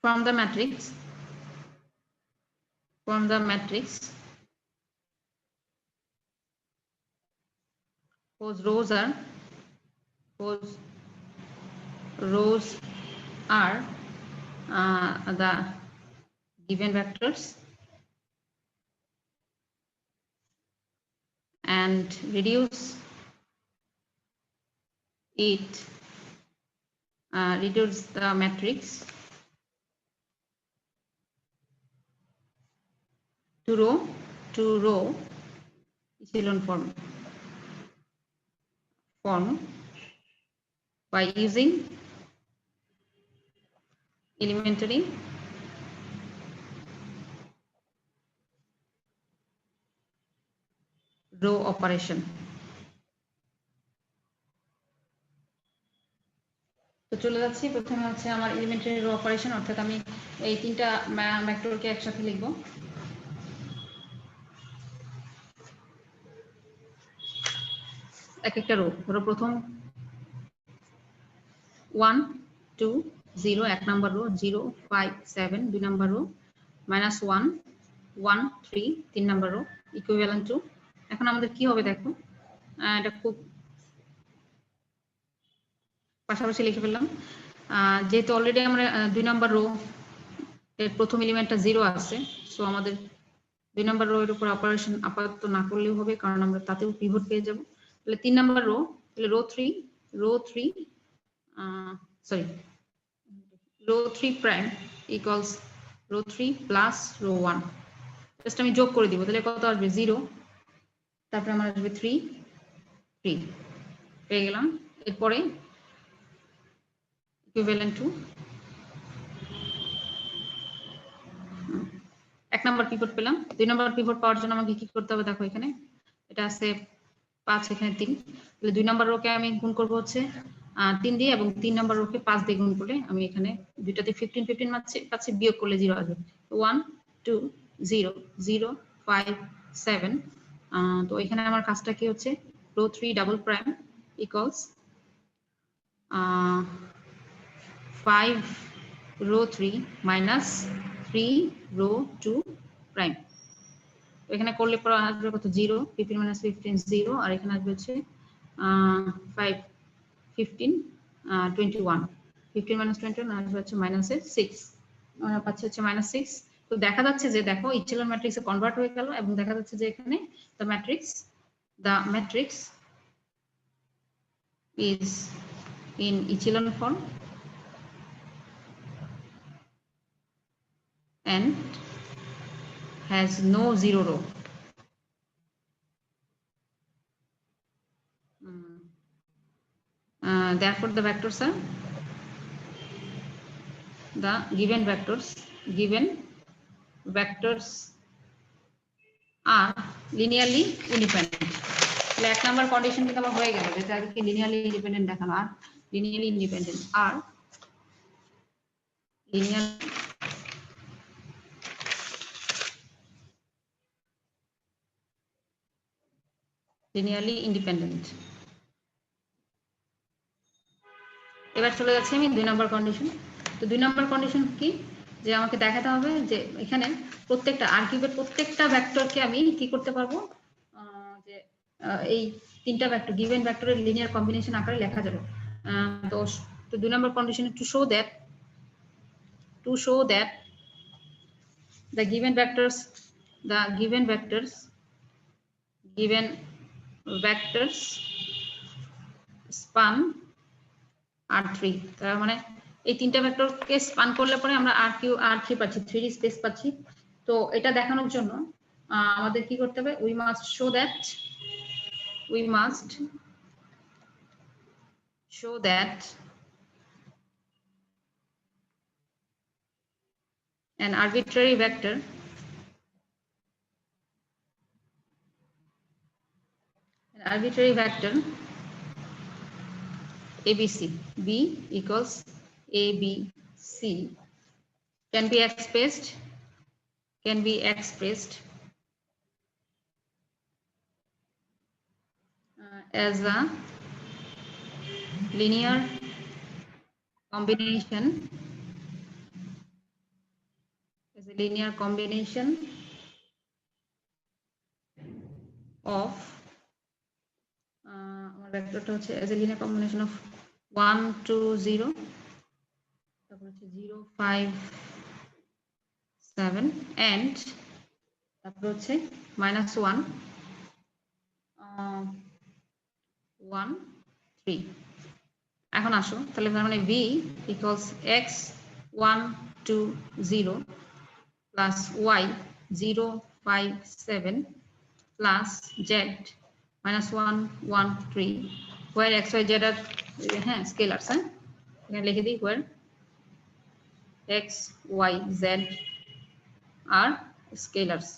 form the matrix whose rows are the given vectors and reduce the matrix to row echelon form by using elementary row operation. তো চলে যাচ্ছি, প্রথমে হচ্ছে আমার এলিমেন্টারি রো অপারেশন, অর্থাৎ আমি এই তিনটা ভেক্টরকে একসাথে লিখব। এক একটা রো, ধরো প্রথম 1 2 0 এক নাম্বার রো, 0 5 7 দুই নাম্বার রো, -1 1 3 তিন নাম্বার রো, ইকুইভ্যালেন্ট টু। এখন আমাদের কি হবে দেখো, এটা খুব পাশাপাশি লিখে ফেললাম। যেহেতু অলরেডি আমরা দুই নাম্বার রো এর প্রথম এলিমেন্টটা 0 আছে, সো আমাদের দুই নাম্বার রো এর উপর অপারেশন আপাতত না করলেও হবে, কারণ আমরা তাতেও পিভট পেয়ে যাব। তাহলে তিন নাম্বার রো, তাহলে row 3 prime equals row 3 plus row 1। Just আমি যোগ করে দিব, তাহলে কত আসবে 0, তারপরে আমার আসবে 3 পেয়ে গেলাম। এরপরে ইকুইভ্যালেন্ট টু এক নাম্বার পিভট পেলাম। দুই নাম্বার পিভট পাওয়ার জন্য আমাকে কি করতে হবে দেখো, এখানে এটা আছে 5, এখানে 3, তাহলে দুই নাম্বার রোকে আমি গুণ করব হচ্ছে 3 দিয়ে, এবং তিন নাম্বার রোকে 5 দিয়ে গুণ করলে আমি এখানে দুইটাতে 15 পাচ্ছি, বিয়োগ করলে 0 আসবে। 1 2 0 0 5 7। তো এখানে আমার কাজটা কি হচ্ছে, row 3 double prime equals 5 row 3 minus 3 row 2 prime। তো এখানে করলে পরে আসবে কত 0, 15 minus 15 0, আর এখানে আসবে হচ্ছে 5 15 21, 15 minus 21 আসবে হচ্ছে -6, আমরা পাচ্ছি হচ্ছে -6। তো দেখা যাচ্ছে যে দেখো ইচেলন ম্যাট্রিক্সে কনভার্ট হয়ে গেল এবং দেখা যাচ্ছে যে এখানে the matrix is in echelon form and has no zero row। Therefore the vectors are the given vectors are linearly independent। তাহলে এক নাম্বার কন্ডিশন কিন্তু আবার হয়ে গেল, যেটা আগে লিনিয়ারলি ইন্ডিপেন্ডেন্ট দেখানো, আর লিনিয়ারলি ইন্ডিপেন্ডেন্ট আর লিনিয়ারলি ইন্ডিপেন্ডেন্ট। এবার চলে যাচ্ছি আমি 2 নম্বর কন্ডিশন। তো 2 নম্বর কন্ডিশন কি, যে আমাকে দেখাতে হবে যে এখানে প্রত্যেকটা আর কিউবের প্রত্যেকটা ভেক্টরকে আমি কি করতে পারবো, যে এই তিনটা ভেক্টর গিভেন ভেক্টরের লিনিয়ার কম্বিনেশন আকারে লেখা যাবে। তো 2 নম্বর condition to show that the given vectors span R3। তার মানে এই তিনটা ভেক্টরকে স্পান করলে পরে আমরা R3 পাচ্ছি, 3D স্পেস পাচ্ছি। তো এটা দেখানোর জন্য আমাদের কি করতে হবে, we must show that an arbitrary vector ABC, B equals ABC can be expressed as a linear combination of আমার ভেক্টরটা হচ্ছে as a linear combination of 1 2 0, তারপর হচ্ছে 0 5 7 and তারপর হচ্ছে -1 1 3। এখন আসো তাহলে তার মানে v equals x 1 2 0 plus y 0 5 7 plus z -1 1 3, where x y z are scalars। এখানে লিখে দিই where x y z are scalars।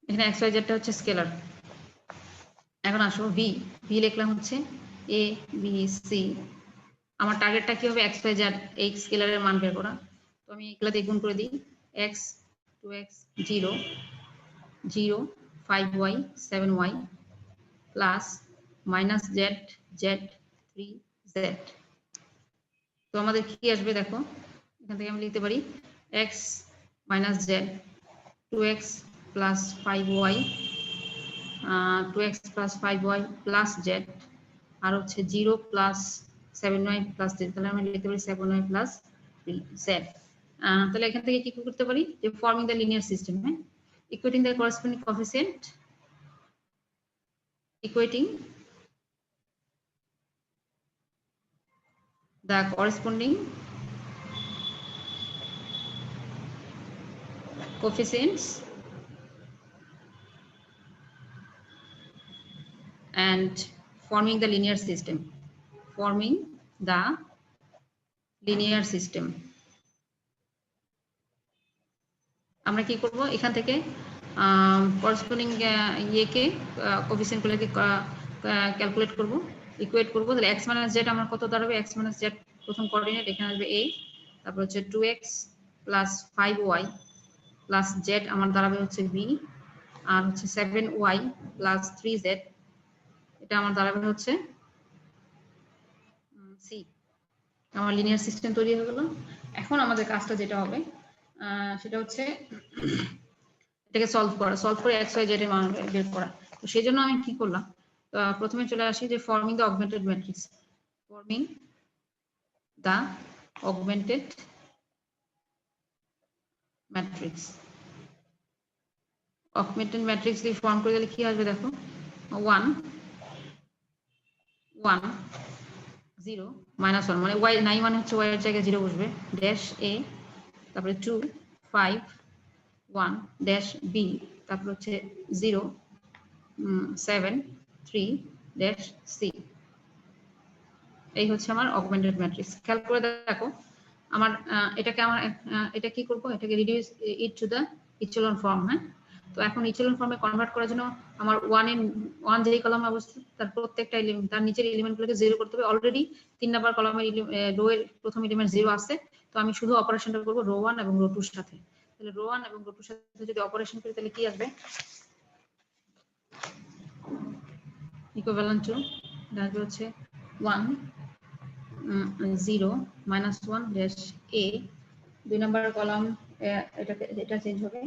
এখানে x y z টা হচ্ছে স্কেলার। এখন আসো v লিখলাম হচ্ছে a b c। আমার টার্গেটটা কি হবে, x y z এই স্কেলারের মান বের করা। তো আমি এগুলাতে গুণ করে দিই, x 2x 0 0 5y 7y plus minus z z 3z। তো আমাদের কি আসবে দেখো, এখান থেকে আমি লিখতে পারি x minus z 2x plus 5y 2x plus 5y plus z, আর হচ্ছে 0 প্লাস 7y প্লাস 3, তাহলে আমি লিখতে পারি 7y প্লাস 3z। তাহলে এখান থেকে কি করতে পারি, যে ফর্মিং দ্য লিনিয়ার সিস্টেম, হ্যাঁ, equating the corresponding coefficient, equating the corresponding coefficients and forming the linear system, আমরা কি করব, এখান থেকে করসপন্ডিং ইয়েকে কোএফিসিয়েন্টগুলোকে ক্যালকুলেট করব, ইকুয়েট করব। তাহলে x - z আমার কত দাঁড়াবে, x - z প্রথম কোঅর্ডিনেট এখানে আসবে a, তারপর হচ্ছে 2x plus 5y plus z আমার দাঁড়াবে হচ্ছে b, আর হচ্ছে 7y প্লাস 3z, এটা আমার দাঁড়াবে হচ্ছে সি। আমার লিনিয়ার সিস্টেম তৈরি হয়ে গেল। এখন আমাদের কাজটা যেটা হবে সেটা হচ্ছে এটাকে সলভ করে x y z এর মান বের করা। তো সেই জন্য আমি কি করলাম, প্রথমে চলে আসি যে forming the augmented matrix. Forming the augmented matrix. Augmented matrix দিয়ে ফর্ম করে দিলে কি আসবে দেখো, 1 1 0 -1, মানে y নাই মানে হচ্ছে y এর জায়গায় 0 বসবে, ড্যাশ a, তারপরে 2 5 1 ড্যাশ b, তারপর হচ্ছে 0 7 3 ড্যাশ c। এই হচ্ছে আমার অগমেন্টেড ম্যাট্রিক্স। খেয়াল করে দেখো আমার এটা কি করব, এটাকে reduce it to the echelon form. হ্যাঁ, তো এখন ইচেলন ফর্মে কনভার্ট করার জন্য আমার 1 যেই কলামে অবস্থিত তার প্রত্যেকটা এলিমেন্ট, তার নিচের এলিমেন্টগুলোকে 0 করতে হবে। অলরেডি 3 নাম্বার কলামের রো এর প্রথম এলিমেন্ট 0 আছে, তো আমি শুধু অপারেশনটা করব রো 1 এবং রো 2 এর সাথে। তাহলে রো 1 এবং রো 2 এর সাথে যদি অপারেশন করি তাহলে কি আসবে, ইকুইভ্যালেন্ট টু আসবে হচ্ছে 1 0 -1 ড্যাশ a। 2 নাম্বার কলাম এটা চেঞ্জ হবে,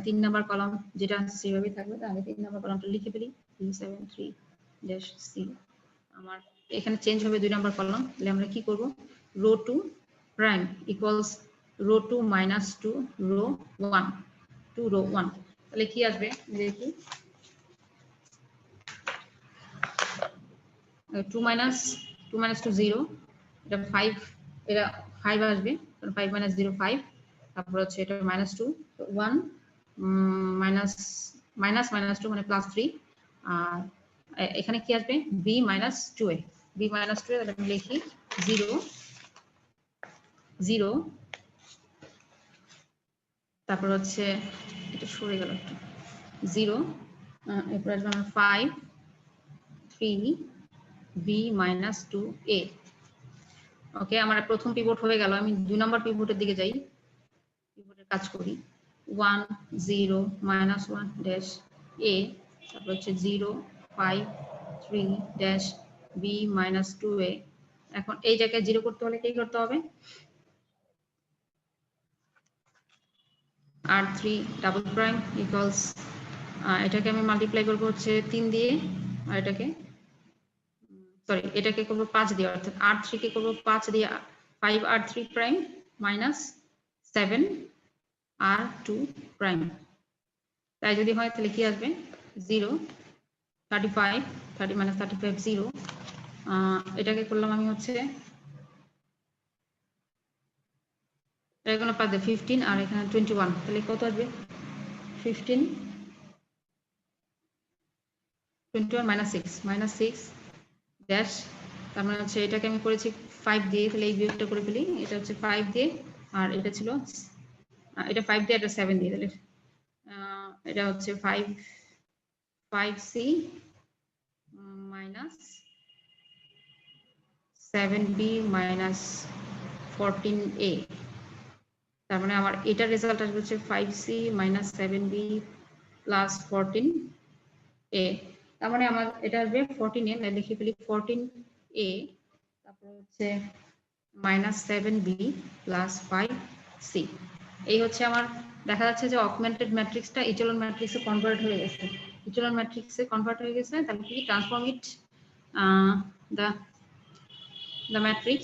3 নাম্বার কলাম যেটা সেভাবেই থাকবে। তাহলে 3 নাম্বার কলামটা লিখে ফেলি 373 ড্যাশ c। আমার এখানে চেঞ্জ হবে 2 নাম্বার কলাম। তাহলে আমরা কি করব, row 2 prime equals row 2 -2 row 1 2 row 1। তাহলে কি আসবে দেখি, 2 2 0, এটা 5, এটা 5 আসবে, 5 0 5, তারপর হচ্ছে এটা -2 1 -2 মানে +3, আর এখানে কি আসবে b -2a, b -2a। তাহলে আমি লিখি 0 0, তারপর হচ্ছে এটা সরে গেল একটু, 0, এরপর আসবে আমার 5 3 b -2a। ওকে, আমার প্রথম পিভট হয়ে গেল। আমি 2 নাম্বার পিভটের দিকে যাই, পিভটের কাজ করি। 1 0 -1 ড্যাশ a, তারপর হচ্ছে 0 5 3 ড্যাশ b -2a। এখন এই জায়গায় 0 করতে হলে কি করতে হবে, r3 ডাবল প্রাইম ইকুয়ালস, এটাকে আমি মাল্টিপ্লাই করবো হচ্ছে 3 দিয়ে, আর এটাকে করবো 5 দিয়ে, অর্থাৎ r3 কে করবো 5 দিয়ে, 5 r3 prime minus 7 r2 prime. তাই যদি হয় তাহলে কি আসবে 0 35 30 35 0। এটাকে করলাম আমি হচ্ছে এখানে 5 দিয়ে 15 আর এখানে 21, তাহলে কত আসবে 15 21 -6 ড্যাশ, তার মানে হচ্ছে এটাকে আমি করেছি 5 দিয়ে, তাহলে এই বিয়োগটা করে ফেলি। এটা হচ্ছে 5 দিয়ে, আর এটা ছিল এটা 5 দিয়ে, এটা 7 দিয়ে, তাহলে এটা হচ্ছে 5c minus 7b minus 14a। তার মানে আমার এটার রেজাল্ট আসবে হচ্ছে 5c minus 7b plus 14a। তার মানে আমার এটা আসবে 14a, লিখে ফেলি 14a, তারপর হচ্ছে minus 7b plus 5c। এই হচ্ছে আমার দেখা যাচ্ছে যে অগমেন্টেড ম্যাট্রিক্সটা ইচেলন ম্যাট্রিক্সে কনভার্ট হয়ে গেছে। ইচেলন ম্যাট্রিক্সে কনভার্ট হয়ে গেছে, তাহলে কি transform it the matrix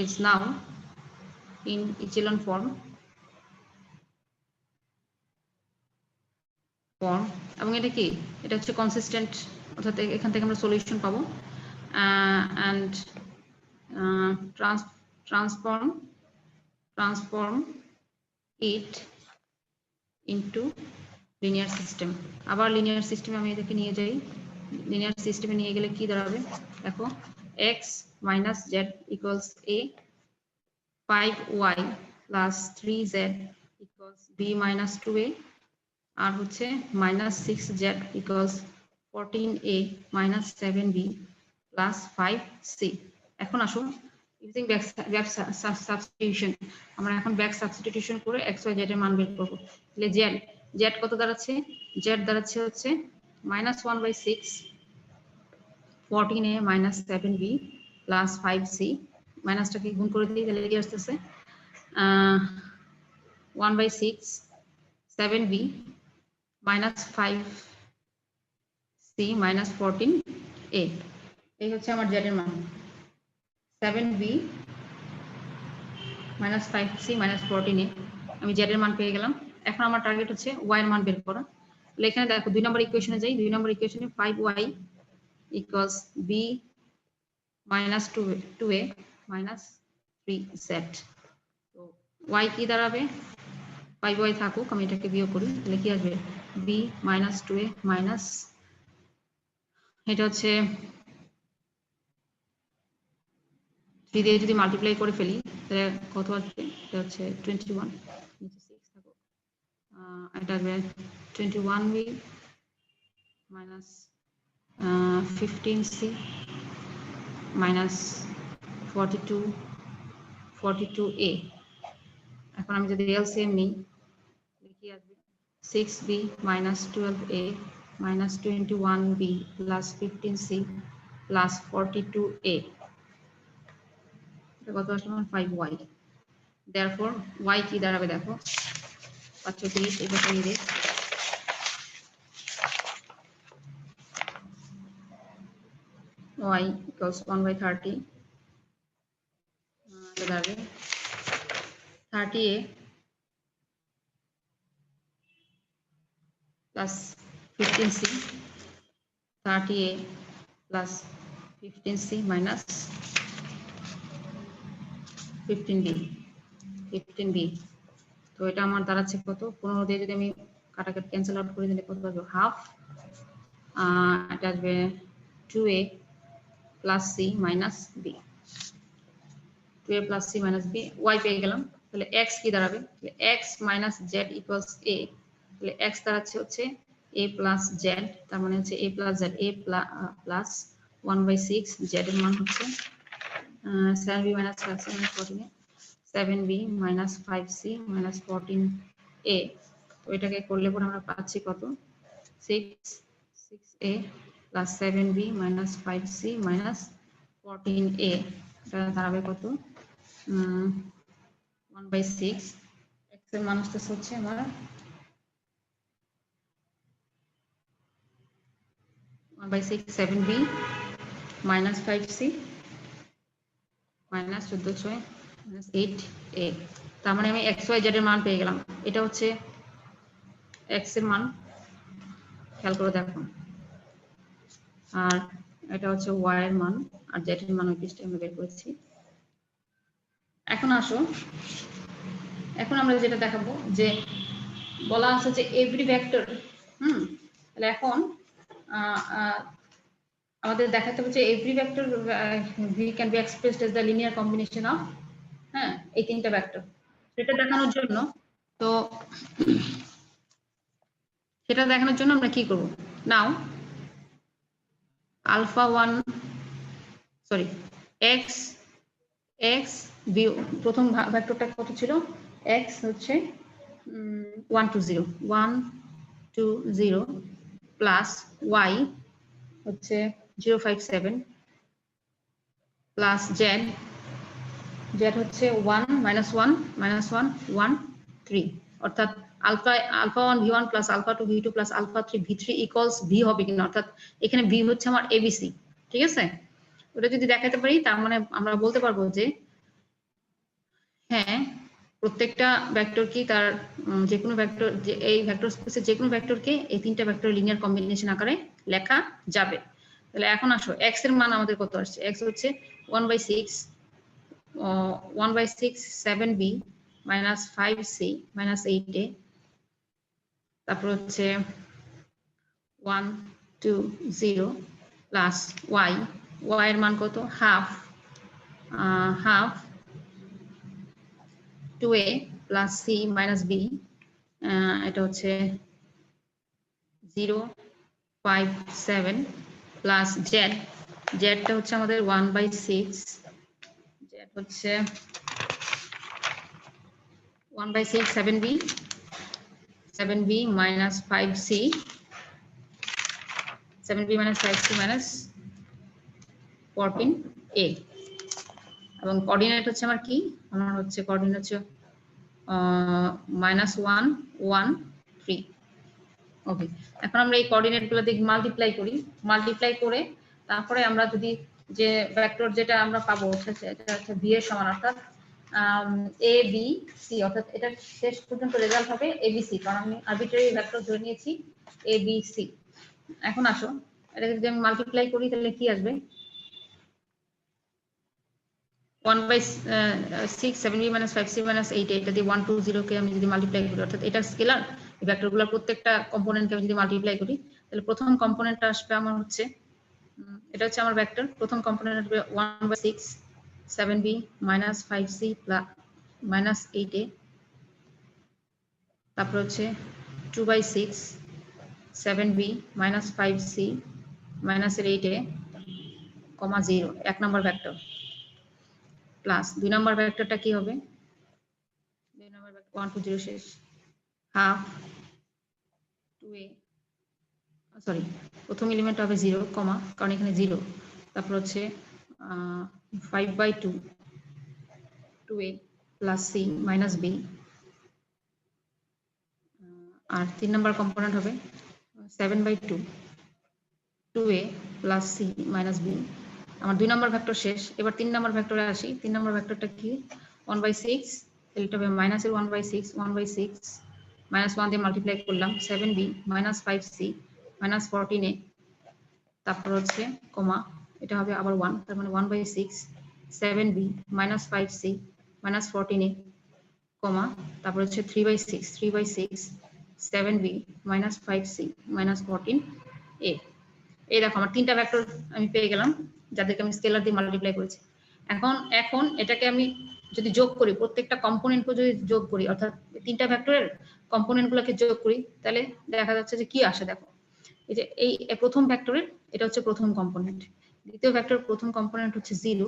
is now in echelon form এবং এটা কি, এটা হচ্ছে কনসিস্টেন্ট, অর্থাৎ এখান থেকে আমরা সলিউশন পাবো। and transform it into linear system। আবার লিনিয়ার সিস্টেমে আমি এটাকে নিয়ে যাই, লিনিয়ার সিস্টেমে নিয়ে গেলে কি দাঁড়াবে দেখো, x minus z equals a, 5y plus 3z equals b minus 2a, আর হচ্ছে minus 6z equals 14a minus 7b plus 5c। এখন আসুন ইউজিং ব্যাক সাবস্টিটিউশন, আমরা এখন ব্যাক সাবস্টিটিউশন করে x y z এর মান বের করব। তাহলে z কত দাঁড়াচ্ছে? z দাঁড়াচ্ছে হচ্ছে -1/6 14a minus 7b plus 5c, মাইনাসটাকে গুণ করে দিই, তাহলে কি আসতেছে 1/6 7b minus 5c minus 14a, এই হচ্ছে আমার z এর মান। 7b minus 5c minus 14a, আমি z এর মান পেয়ে গেলাম। এখন আমার টার্গেট হচ্ছে y এর মান বের করা। তাহলে এখানে দেখো 2 নম্বর ইকুয়েশনে যাই। 2 নম্বর ইকুয়েশনে 5y equals b minus 2a minus 3z, তো y কি দাঁড়াবে? 5y থাকুক, আমি এটাকে বিয়োগ করি, তাহলে কি আসবে b minus 2a minus, এটা হচ্ছে 3 দিয়ে যদি মাল্টিপ্লাই করে ফেলি তাহলে কত আসবে? এটা হচ্ছে 21, নিচে 6 থাকুক, এটা আসবে 21b minus 15c minus 42a। এখন আমি যদি এলসিএম নিই কি আসবে 6b minus 12a minus 21b plus 15c plus 42a, এটা কত আসলে 5y। therefore y কি দাঁড়াবে দেখো 530, এটা করিয়ে দিই, y equals 1/30, এটা দাঁড়াবে 30a plus 15c, 30a plus 15c minus 15b, তো এটা আমার দাঁড়াচ্ছে কত? 15 দিয়ে যদি আমি কাটাকাটি ক্যান্সেল আউট করে দিলে কত আসবে? হাফ, এটা আসবে 2a plus c minus b, 2a plus c minus b, y পেয়ে গেলাম। তাহলে x কি দাঁড়াবে? তাহলে x minus z equals a, তাহলে x দাঁড়াচ্ছে হচ্ছে a plus z, তার মানে হচ্ছে a plus z, a plus 1/6, z এর মান হচ্ছে 7b minus 5c minus 14a, 7b minus 5c minus 14a, তো এটাকে করলে পরে আমরা পাচ্ছি কত? 6a plus 7b minus 5c minus 14a, এটা দাঁড়াবে কত? 1/6, x এর মান হচ্ছে আমার 1/6 7b minus 5c minus 14 minus 8a, তার মানে আমি x y z এর মান পেয়ে গেলাম। এটা হচ্ছে x এর মান, খেয়াল করে দেখো, আর এটা হচ্ছে y এর মান, আর z এর মান ওই পৃষ্ঠে আমরা বের করেছি। এখন আসো, এখন আমরা যেটা দেখাবো যে বলা আছে যে এভরি ভেক্টর, তাহলে এখন আমাদের দেখাতে হবে যে every vector V can be expressed as the linear combination of, এই তিনটা ভেক্টর। সেটা দেখানোর জন্য, তো সেটা দেখানোর জন্য আমরা কি করব? নাও আলফা 1 সরি x প্রথম ভেক্টরটা কত ছিল? x হচ্ছে 1 to 0 প্লাস y হচ্ছে 057 প্লাস z হচ্ছে 1 minus 1 1 3, অর্থাৎ alpha 1 v1 plus alpha 2 v2 plus alpha 3 v3 equals v হবে কিনা, অর্থাৎ এখানে v হচ্ছে আমার এবিসি, ঠিক আছে? ওটা যদি দেখাতে পারি তার মানে আমরা বলতে পারবো যে হ্যাঁ, প্রত্যেকটা ভেক্টর কি তার যে কোনো ভেক্টর, যে এই ভেক্টর স্পেসে যে কোনো ভেক্টরকে এই তিনটা ভেক্টর লিনিয়ার কম্বিনেশন আকারে লেখা যাবে। তাহলে এখন আসো x এর মান আমাদের কত আসছে? x হচ্ছে 1/6 7b minus 5c minus 8a, তারপর হচ্ছে 1 2 0 প্লাস y এর মান কত? Half 2a plus c minus b, এটা হচ্ছে 057 plus z টা হচ্ছে আমাদের 1/6, z হচ্ছে 1/6 7b 7b minus 5c 7b minus 5c minus 14a এবং কোঅর্ডিনেট হচ্ছে আমার কি আমার হচ্ছে কোঅর্ডিনেট হচ্ছে -1 1 3 ওকে এখন আমরা এই কোঅর্ডিনেট গুলো দিয়ে মাল্টিপ্লাই করে তারপরে আমরা যদি যে ভেক্টর যেটা আমরা পাবো এটা হচ্ছে b এর সমান অর্থাৎ a b c অর্থাৎ এটা শেষ পর্যন্ত রেজাল্ট হবে a b c কারণ আমি আরবিট্রারি ভেক্টর ধরে নিয়েছি a b c এখন আসো এটা যদি আমি মাল্টিপ্লাই করি তাহলে কি আসবে 1/6 7b minus 5c minus 8 এটা দিয়ে 1 2 0 কে আমি যদি মাল্টিপ্লাই করি অর্থাৎ এটা স্কেলার এই ভেক্টরগুলোর প্রত্যেকটা কম্পোনেন্টকে আমি যদি মাল্টিপ্লাই করি তাহলে প্রথম কম্পোনেন্টটা আসবে আমার হচ্ছে এটা হচ্ছে আমার ভেক্টর প্রথম কম্পোনেন্ট আসবে 1/6 7b minus 5c minus 8a তারপর হচ্ছে 2/6 7b minus 5c minus 8a 0 এক নম্বর ভেক্টর প্লাস দুই নম্বর ভেক্টরটা কি হবে দুই নম্বর ভেক্টর 1 2 0 শেষ হাফ 2a সরি প্রথম এলিমেন্ট হবে 0 কমা কারণ এখানে 0 তারপর হচ্ছে 5/2 2a plus c minus b আর তিন নম্বর কম্পোনেন্ট হবে 7/2 2a plus c minus b আমার দুই নম্বর ভেক্টর শেষ এবার তিন নম্বর ভেক্টরে আসি তিন নম্বর ভেক্টরটা কি 1/6 এটা হবে মাইনাসের 1/6 1/6 মাইনাস 1 দিয়ে মাল্টিপ্লাই করলাম 7b minus 5c minus 14a তারপর হচ্ছে কমা এটা হবে আবার 1 তার মানে 1/6 7b minus 5c minus 14a কমা তারপর হচ্ছে 3/6 7b minus 5c minus 14a এই দেখো আমার তিনটা ভেক্টর আমি পেয়ে গেলাম যাদেরকে আমি স্কেলার দিয়ে মাল্টিপ্লাই করেছি এখন এটাকে আমি যদি যোগ করি প্রত্যেকটা কম্পোনেন্টকে যদি যোগ করি অর্থাৎ তিনটা ভেক্টরের কম্পোনেন্টগুলোকে যোগ করি তাহলে দেখা যাচ্ছে যে কি আসে দেখো এই যে এই প্রথম ভেক্টরের এটা হচ্ছে প্রথম কম্পোনেন্ট দ্বিতীয় ভেক্টর প্রথম কম্পোনেন্ট হচ্ছে 0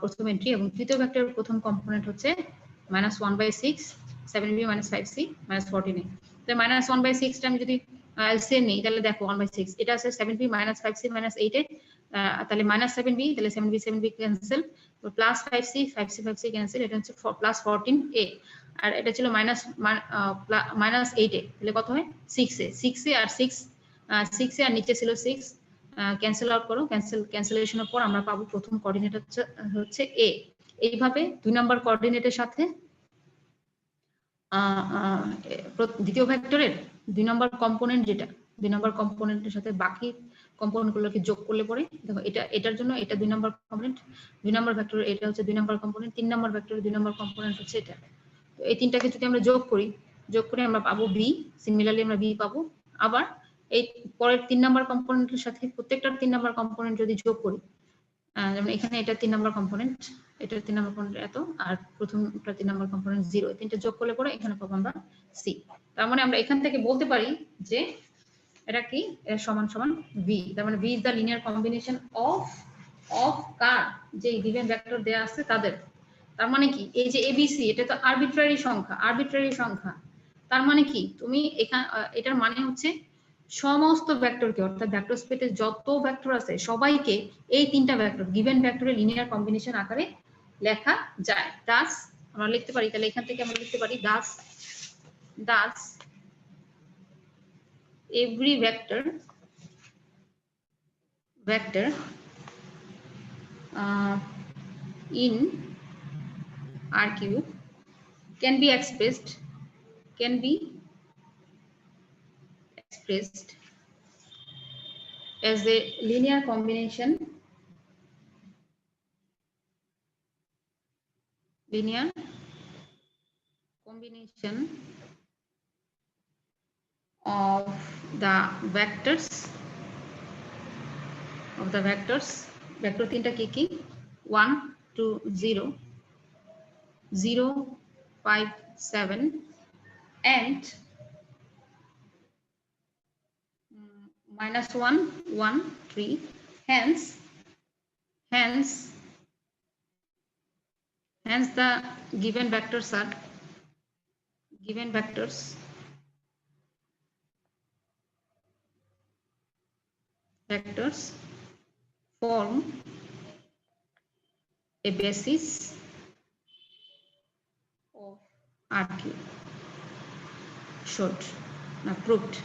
প্রথম এন্ট্রি এবং তৃতীয় ভেক্টরের প্রথম কম্পোনেন্ট হচ্ছে -1/6 7b minus 5c minus 14a তো -1/6 টা আমি যদি এলসিএম নেই তাহলে দেখো 1/6 এটা আছে 7b minus 5c minus 8a তাহলে -7b তাহলে 7b cancel plus 5c 5c cancel এটা হচ্ছে প্লাস 14a আর এটা ছিল -8a তাহলে কত হয় 6a আর 6 আর নিচে ছিল 6 ক্যান্সেল আউট করো ক্যান্সেলেশনের পর আমরা পাবো প্রথম কোঅর্ডিনেট হচ্ছে a এইভাবে দুই নাম্বার কোঅর্ডিনেটের সাথে দ্বিতীয় ভেক্টরের দুই নম্বর কম্পোনেন্ট যেটা দুই নম্বর কম্পোনেন্টের সাথে বাকি কম্পোনেন্টগুলোকে যোগ করলে পরে দেখো এটার জন্য এটা দুই নম্বর কম্পোনেন্ট দুই নম্বর ভেক্টরের এটা হচ্ছে দুই নম্বর কম্পোনেন্ট তিন নম্বর ভেক্টরের দুই নম্বর কম্পোনেন্ট হচ্ছে এটা তো এই তিনটাকে যদি আমরা যোগ করে আমরা পাবো বি সিমিলারলি আমরা বি পাবো আবার এই পরের তিন নম্বর কম্পোনেন্টের সাথে প্রত্যেকটা তিন নম্বর কম্পোনেন্ট যদি যোগ করি যেমন এখানে এটা 3 নাম্বার কম্পোনেন্ট এটা 3 নাম্বার কম্পোনেন্ট এত আর প্রথমটা 3 নাম্বার কম্পোনেন্ট 0 এই তিনটা যোগ করলে পরে এখানে পাবো আমরা c তার মানে আমরা এখান থেকে বলতে পারি যে এটা কি এর সমান সমান v তার মানে v is the linear combination of কার যে গিভেন ভেক্টর দেয়া আছে তাদের তার মানে কি এই যে abc এটা তো আরবিট্রারি সংখ্যা তার মানে কি তুমি এখানে এটার মানে হচ্ছে সমস্ত ভেক্টরকে অর্থাৎ ভেক্টর স্পেসে যত ভেক্টর আছে সবাইকে এই তিনটা ভেক্টর গিভেন ভেক্টরের লিনিয়ার কম্বিনেশন আকারে লেখা যায় দাস আমরা লিখতে পারি তাহলে এখান থেকে আমরা লিখতে পারি Das every vector in R cube can be expressed as a linear combination of the vectors vector তিনটা কি 1 2 0 0 5 7 and -1 1 3 hence Hence the given vectors form a basis of RQ. Showed, now proved.